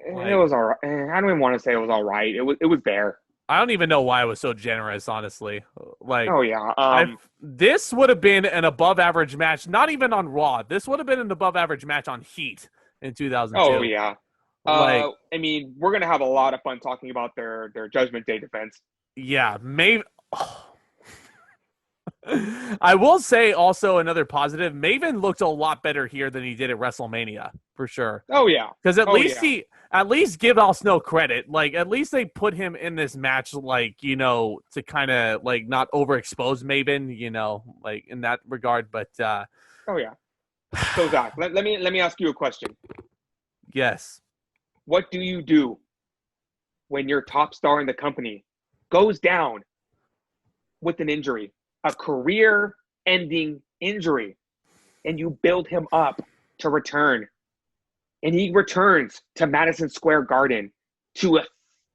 It was all right. I don't even want to say it was all right. It was there. I don't even know why I was so generous, honestly. Oh yeah. This would have been an above-average match, not even on Raw. This would have been an above-average match on Heat in 2002. Oh yeah. We're gonna have a lot of fun talking about their Judgment Day defense. Yeah, I will say also another positive, Maven looked a lot better here than he did at WrestleMania, for sure. Oh yeah. Because Yeah. at least give Al Snow credit. Like, at least they put him in this match, like, you know, to kind of, like, not overexpose Maven, you know, like, in that regard. But, Oh yeah. So Zach, let me ask you a question. yes. What do you do when your top star in the company goes down with an injury, a career-ending injury, and you build him up to return? And he returns to Madison Square Garden to a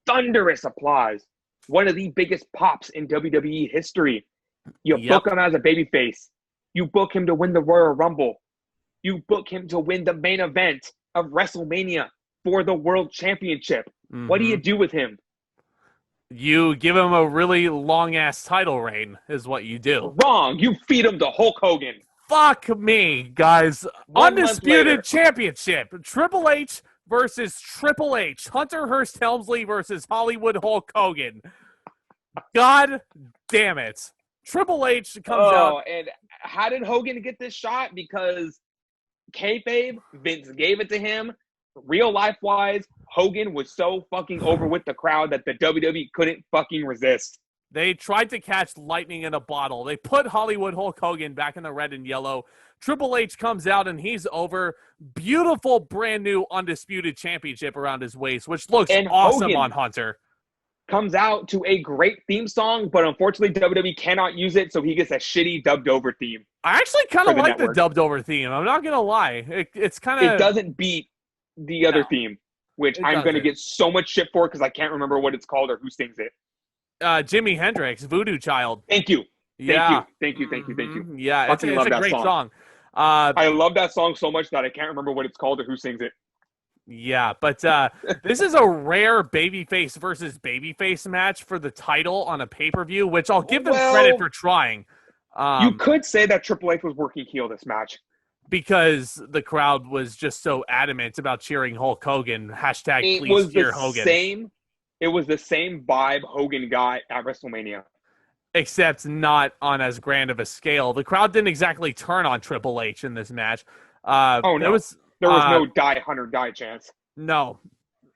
thunderous applause, one of the biggest pops in WWE history. You book him as a babyface. You book him to win the Royal Rumble. You book him to win the main event of WrestleMania for the World Championship. Mm-hmm. What do you do with him? You give him a really long-ass title reign is what you do. Wrong. You feed him to Hulk Hogan. Fuck me, guys. Undisputed Championship. Triple H versus Triple H. Hunter Hearst Helmsley versus Hollywood Hulk Hogan. God damn it. Triple H comes out. And how did Hogan get this shot? Because kayfabe, Vince gave it to him. Real life-wise, Hogan was so fucking over with the crowd that the WWE couldn't fucking resist. They tried to catch lightning in a bottle. They put Hollywood Hulk Hogan back in the red and yellow. Triple H comes out and he's over. Beautiful brand new Undisputed Championship around his waist, which looks awesome Hogan on Hunter. Comes out to a great theme song, but unfortunately WWE cannot use it, so he gets a shitty dubbed over theme. I actually kind of like the dubbed over theme. I'm not going to lie. It's kind of... It doesn't beat the other theme, which I'm going to get so much shit for because I can't remember what it's called or who sings it. Jimi Hendrix, Voodoo Child. Thank you. Yeah. Thank you. Yeah, it's a great song. I love that song so much that I can't remember what it's called or who sings it. Yeah, but this is a rare babyface versus babyface match for the title on a pay-per-view, which I'll give them credit for trying. You could say that Triple H was working heel this match. Because the crowd was just so adamant about cheering Hulk Hogan. Hashtag please cheer Hogan. It was the same vibe Hogan got at WrestleMania. Except not on as grand of a scale. The crowd didn't exactly turn on Triple H in this match. No. There was no Hunter die chance. No.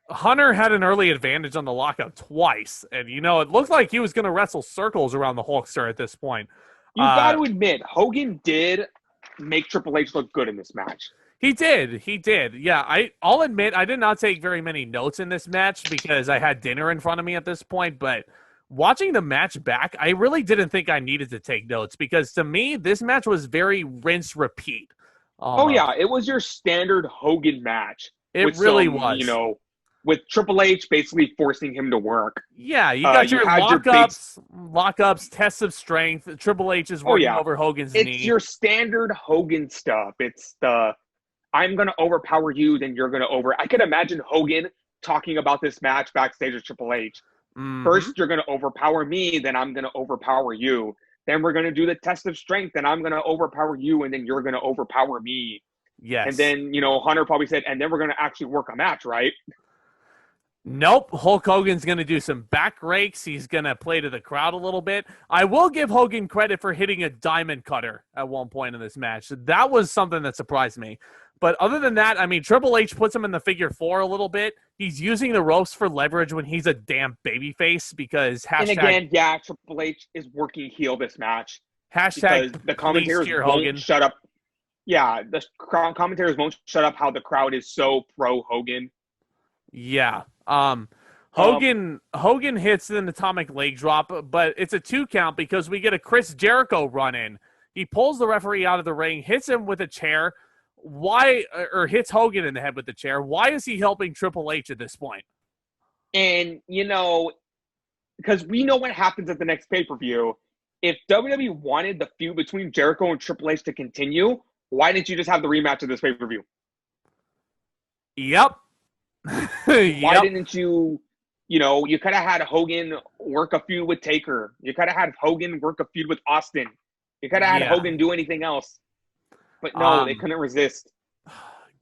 Hunter had an early advantage on the lockout twice. And, you know, it looked like he was going to wrestle circles around the Hulkster at this point. You got to admit, Hogan did make Triple H look good in this match. He did. Yeah, I'll admit I did not take very many notes in this match because I had dinner in front of me at this point, but watching the match back, I really didn't think I needed to take notes because to me, this match was very rinse repeat. It was your standard Hogan match. It really was. You know, with Triple H basically forcing him to work. Yeah, you got your lockups, tests of strength. Triple H is working over Hogan's knee. It's your standard Hogan stuff. It's the I'm going to overpower you, then you're going to over. I could imagine Hogan talking about this match backstage with Triple H. Mm-hmm. First, you're going to overpower me, then I'm going to overpower you. Then we're going to do the test of strength, and I'm going to overpower you, and then you're going to overpower me. Yes. And then, you know, Hunter probably said, and then we're going to actually work a match, right? Nope. Hulk Hogan's going to do some back rakes. He's going to play to the crowd a little bit. I will give Hogan credit for hitting a diamond cutter at one point in this match. That was something that surprised me. But other than that, I mean, Triple H puts him in the figure four a little bit. He's using the ropes for leverage when he's a damn babyface because And again, Triple H is working heel this match. Hashtag the commentators won't shut up. Yeah, the commentators won't shut up how the crowd is so pro Hogan. Yeah. Hogan hits an atomic leg drop, but it's a 2 count because we get a Chris Jericho run in. He pulls the referee out of the ring, hits him with a chair. Hits Hogan in the head with the chair. Why is he helping Triple H at this point? And, you know, because we know what happens at the next pay-per-view. If WWE wanted the feud between Jericho and Triple H to continue, why didn't you just have the rematch of this pay-per-view? Yep. Why didn't you, you could have had Hogan work a feud with Taker. You could have had Hogan work a feud with Austin. You could have had Hogan do anything else. But no, they couldn't resist.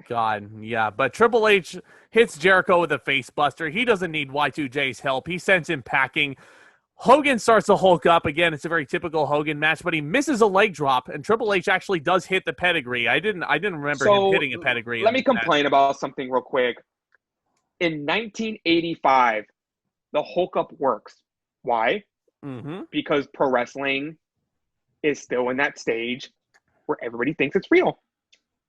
God, yeah. But Triple H hits Jericho with a face buster. He doesn't need Y2J's help. He sends him packing. Hogan starts to Hulk up. Again, it's a very typical Hogan match, but he misses a leg drop, and Triple H actually does hit the pedigree. I didn't remember him hitting a pedigree. Let me complain about something real quick. In 1985, the Hulk up works. Why? Mm-hmm. Because pro wrestling is still in that stage where everybody thinks it's real.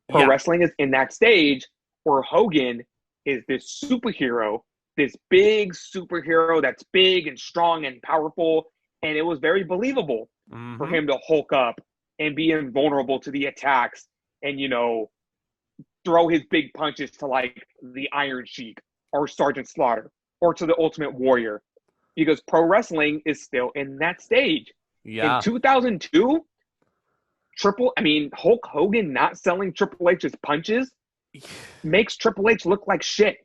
Pro wrestling is in that stage where Hogan is this superhero, this big superhero that's big and strong and powerful, and it was very believable for him to Hulk up and be invulnerable to the attacks and, you know, throw his big punches to, like, the Iron Sheik or Sergeant Slaughter or to the Ultimate Warrior, because pro wrestling is still in that stage. Yeah. In 2002, Hulk Hogan not selling Triple H's punches makes Triple H look like shit.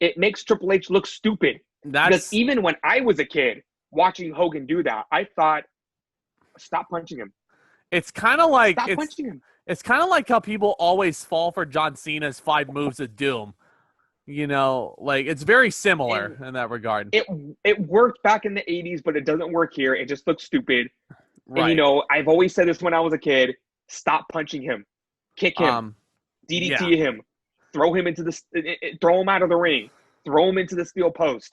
It makes Triple H look stupid. Because even when I was a kid watching Hogan do that, I thought, stop punching him. It's kind of like stop punching him. It's kind of like how people always fall for John Cena's 5 moves of doom. You know, like, it's very similar in that regard. It worked back in the 80s, but it doesn't work here. It just looks stupid. Right. And, you know, I've always said this when I was a kid. Stop punching him. Kick him. DDT him. Throw him throw him out of the ring. Throw him into the steel post.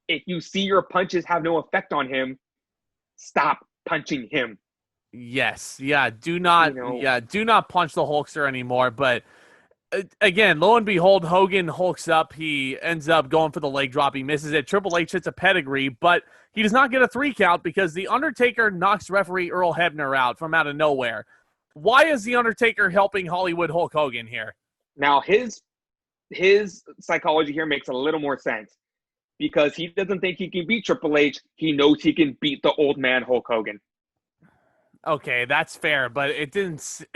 If you see your punches have no effect on him, stop punching him. Yes. Yeah. Do not punch the Hulkster anymore. But again, lo and behold, Hogan hulks up. He ends up going for the leg drop. He misses it. Triple H hits a pedigree, but he does not get a 3 count because the Undertaker knocks referee Earl Hebner out from out of nowhere. Why is the Undertaker helping Hollywood Hulk Hogan here? Now, his psychology here makes a little more sense because he doesn't think he can beat Triple H. He knows he can beat the old man Hulk Hogan. Okay, that's fair, but it didn't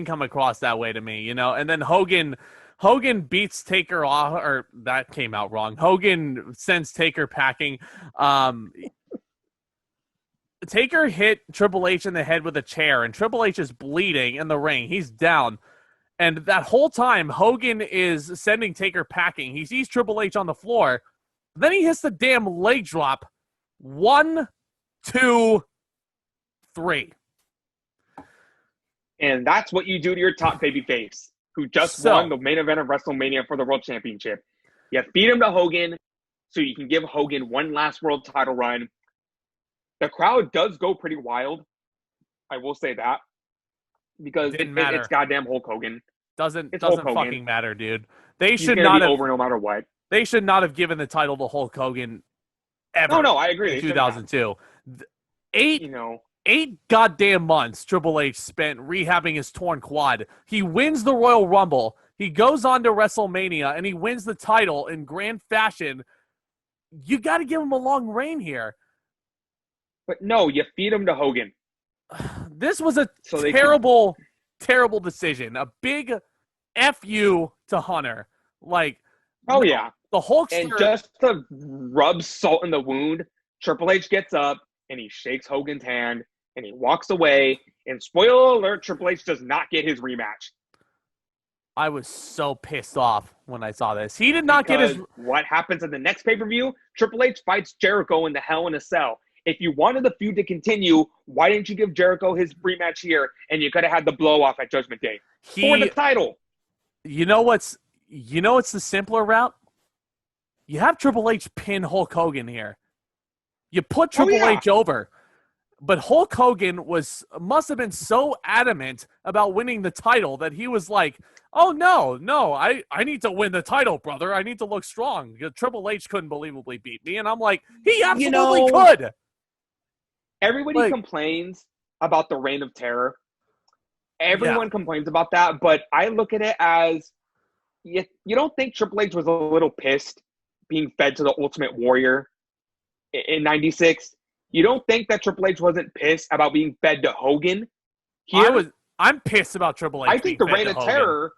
come across that way to me, you know. And then Hogan beats Taker off, or that came out wrong. Hogan sends Taker packing. Taker hit Triple H in the head with a chair, and Triple H is bleeding in the ring. He's down. And that whole time, Hogan is sending Taker packing. He sees Triple H on the floor. Then he hits the damn leg drop. 1, 2, 3. And that's what you do to your top babyface, who just won the main event of WrestleMania for the World Championship. You feed him to Hogan so you can give Hogan one last world title run. The crowd does go pretty wild. I will say that. Because it's goddamn Hulk Hogan. Doesn't Hulk Hogan. Fucking matter, dude. They He's should not have over no matter what. They should not have given the title to Hulk Hogan ever. No, I agree. In 2002. 8 goddamn months Triple H spent rehabbing his torn quad. He wins the Royal Rumble. He goes on to WrestleMania and he wins the title in grand fashion. You got to give him a long reign here. But no, you feed him to Hogan. This was a terrible decision. A big F-U to Hunter. Like, the Hulkster. And just to rub salt in the wound, Triple H gets up and he shakes Hogan's hand and he walks away. And spoiler alert, Triple H does not get his rematch. I was so pissed off when I saw this. He did not get his. What happens in the next pay-per-view? Triple H fights Jericho in the Hell in a Cell. If you wanted the feud to continue, why didn't you give Jericho his rematch here? And you could have had the blow-off at Judgment Day for the title. You know what's the simpler route? You have Triple H pin Hulk Hogan here. You put Triple H over. But Hulk Hogan must have been so adamant about winning the title that he was like, oh, no, I need to win the title, brother. I need to look strong. Triple H couldn't believably beat me. And I'm like, he absolutely could. Everybody complains about the Reign of Terror. Everyone complains about that, but I look at it as you don't think Triple H was a little pissed being fed to the Ultimate Warrior in 96? You don't think that Triple H wasn't pissed about being fed to Hogan? I'm pissed about Triple H. I think the Reign of Terror.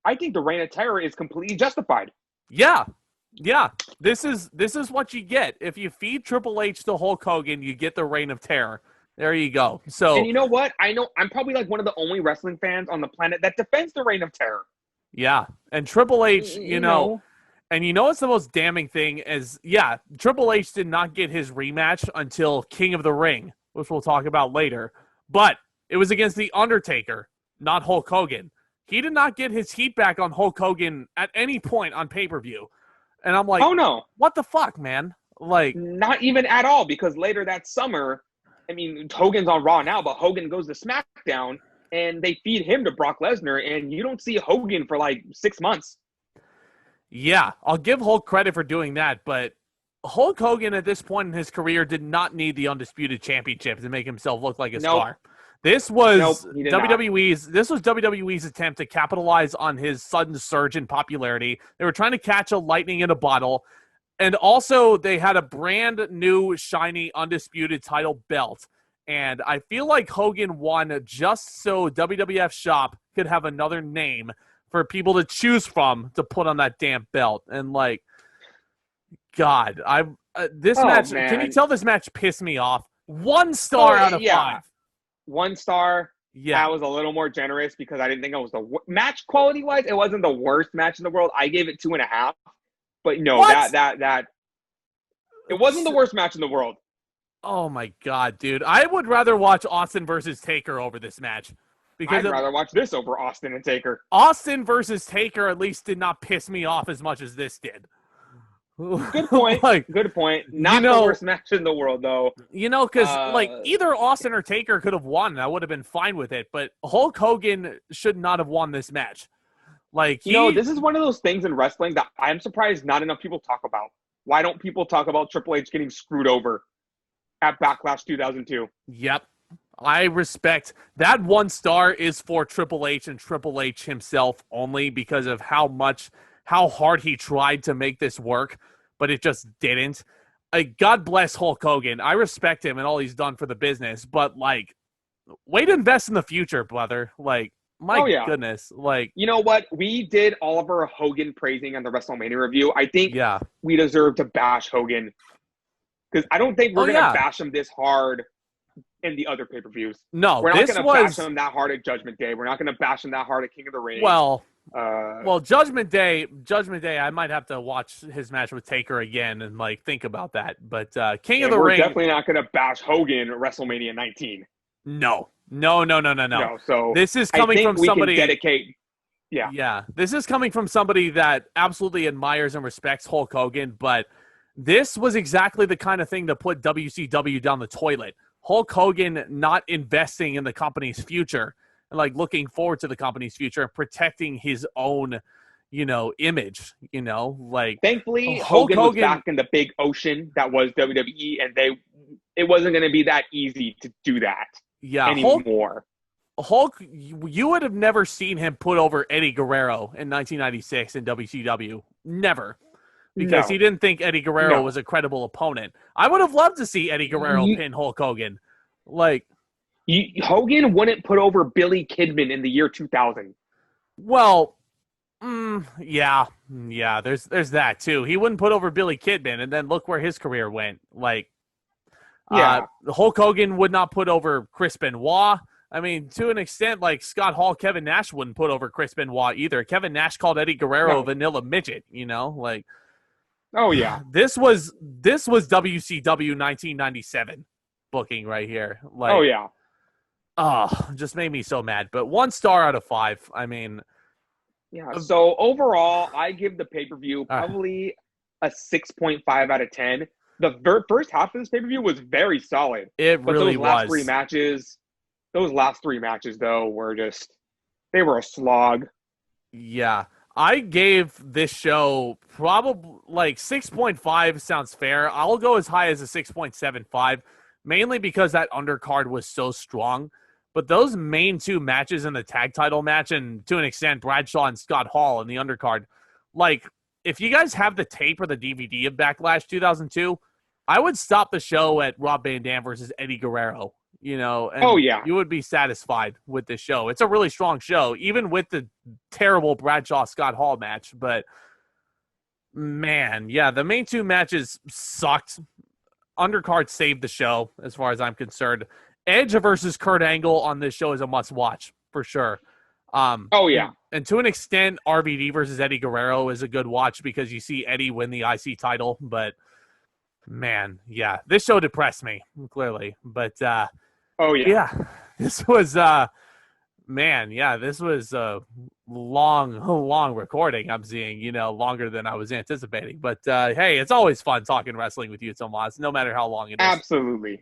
I think the Reign of Terror is completely justified. Yeah. This is what you get. If you feed Triple H to Hulk Hogan, you get the Reign of Terror. There you go. So, and you know what? I know I'm probably like one of the only wrestling fans on the planet that defends the Reign of Terror. Yeah, and Triple H, you know, And you know what's the most damning thing is, yeah, Triple H did not get his rematch until King of the Ring, which we'll talk about later. But it was against The Undertaker, not Hulk Hogan. He did not get his heat back on Hulk Hogan at any point on pay-per-view. And I'm like, oh no, what the fuck, man? Like, not even at all, because later that summer, I mean, Hogan's on Raw now, but Hogan goes to SmackDown and they feed him to Brock Lesnar, and you don't see Hogan for like 6 months. yeah, I'll give Hulk credit for doing that, but Hulk Hogan at this point in his career did not need the Undisputed Championship to make himself look like a star. This was WWE's attempt to capitalize on his sudden surge in popularity. They were trying to catch a lightning in a bottle. And also, they had a brand new, shiny, undisputed title belt. And I feel like Hogan won just so WWF Shop could have another name for people to choose from to put on that damn belt. And, like, God, match, man. Can you tell this match pissed me off? 1 star out of 5. 1 star. Yeah. That was a little more generous because I didn't think it was match quality-wise, it wasn't the worst match in the world. I gave it 2.5. But no, what? that it wasn't the worst match in the world. Oh my God, dude! I would rather watch Austin versus Taker over this match because I'd rather watch this over Austin and Taker. Austin versus Taker at least did not piss me off as much as this did. Good point. Good point. Not the worst match in the world, though. You know, because either Austin or Taker could have won, and I would have been fine with it. But Hulk Hogan should not have won this match. Like, this is one of those things in wrestling that I'm surprised not enough people talk about. Why don't people talk about Triple H getting screwed over at Backlash 2002? Yep. I respect that. 1 star is for Triple H and Triple H himself only because of how hard he tried to make this work, but it just didn't. God bless Hulk Hogan. I respect him and all he's done for the business, but like, way to invest in the future, brother. Like, my goodness. Like, you know what? We did all of our Hogan praising on the WrestleMania review. I think we deserve to bash Hogan because I don't think we're going to bash him this hard in the other pay-per-views. No, we're not going to bash him that hard at Judgment Day. We're not going to bash him that hard at King of the Ring. Well, Judgment Day, I might have to watch his match with Taker again and like think about that. But King of the Ring, we're definitely not going to bash Hogan at WrestleMania 19. No. So this is coming from somebody. Yeah. This is coming from somebody that absolutely admires and respects Hulk Hogan, but this was exactly the kind of thing that put WCW down the toilet. Hulk Hogan not investing in the company's future, and like looking forward to the company's future and protecting his own, image. Like, thankfully Hogan was back in the big ocean that was WWE, and it wasn't going to be that easy to do that. Yeah, anymore. Hulk, you would have never seen him put over Eddie Guerrero in 1996 in WCW. Never. Because he didn't think Eddie Guerrero was a credible opponent. I would have loved to see Eddie Guerrero pin Hulk Hogan. Like, Hogan wouldn't put over Billy Kidman in the year 2000. Well, yeah, there's that too. He wouldn't put over Billy Kidman, and then look where his career went. Like, Hulk Hogan would not put over Chris Benoit. I mean, to an extent, like Scott Hall, Kevin Nash wouldn't put over Chris Benoit either. Kevin Nash called Eddie Guerrero vanilla midget, like. Oh yeah. This was WCW 1997 booking right here. Like, oh yeah. Just made me so mad. But 1 star out of 5. I mean, so overall, I give the pay-per-view probably a 6.5 out of 10. The first half of this pay-per-view was very solid. It really was. Those last 3 matches, though, they were a slog. Yeah. I gave this show probably like 6.5 sounds fair. I'll go as high as a 6.75, mainly because that undercard was so strong. But those main 2 matches in the tag title match, and to an extent, Bradshaw and Scott Hall in the undercard, like, if you guys have the tape or the DVD of Backlash 2002, I would stop the show at Rob Van Dam versus Eddie Guerrero, and you would be satisfied with this show. It's a really strong show, even with the terrible Bradshaw-Scott Hall match. But, man, the main 2 matches sucked. Undercard saved the show, as far as I'm concerned. Edge versus Kurt Angle on this show is a must-watch, for sure. Oh yeah. And to an extent, RVD versus Eddie Guerrero is a good watch because you see Eddie win the IC title. But man, yeah, this show depressed me clearly. But Oh yeah. yeah, this was man, yeah, this was a long recording. I'm seeing, longer than I was anticipating. But hey, it's always fun talking wrestling with you, Tomas, no matter how long it is.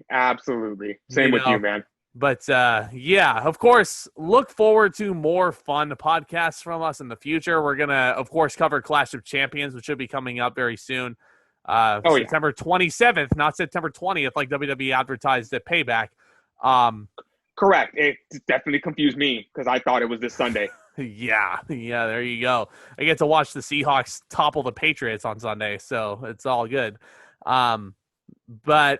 Absolutely. Same with you, man. But yeah, of course, look forward to more fun podcasts from us in the future. We're going to, of course, cover Clash of Champions, which should be coming up very soon. September 27th, not September 20th, like WWE advertised at Payback. Correct. It definitely confused me because I thought it was this Sunday. Yeah, there you go. I get to watch the Seahawks topple the Patriots on Sunday, so it's all good. But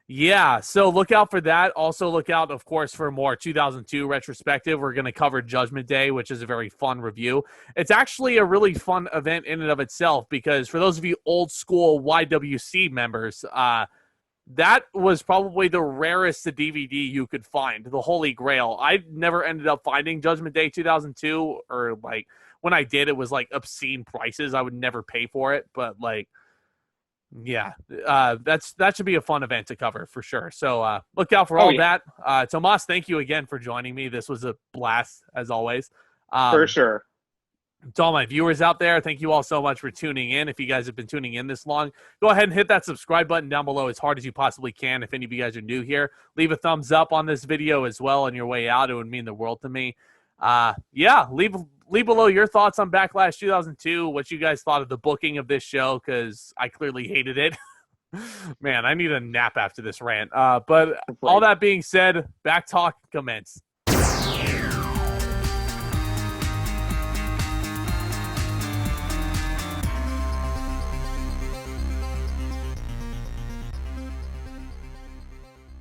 yeah, so look out for that. Also look out, of course, for more 2002 retrospective. We're going to cover Judgment Day, which is a very fun review. It's actually a really fun event in and of itself because for those of you old school YWC members, that was probably the rarest DVD you could find, the Holy Grail. I never ended up finding Judgment Day 2002, or like when I did, it was like obscene prices. I would never pay for it, but like, yeah, that should be a fun event to cover for sure. So look out for all of that. Tomas, thank you again for joining me. This was a blast as always. For sure. To all my viewers out there, thank you all so much for tuning in. If you guys have been tuning in this long, go ahead and hit that subscribe button down below as hard as you possibly can. If any of you guys are new here, leave a thumbs up on this video as well on your way out. It would mean the world to me. Yeah, leave below your thoughts on Backlash 2002, what you guys thought of the booking of this show, because I clearly hated it. Man, I need a nap after this rant. But all that being said, back talk commence.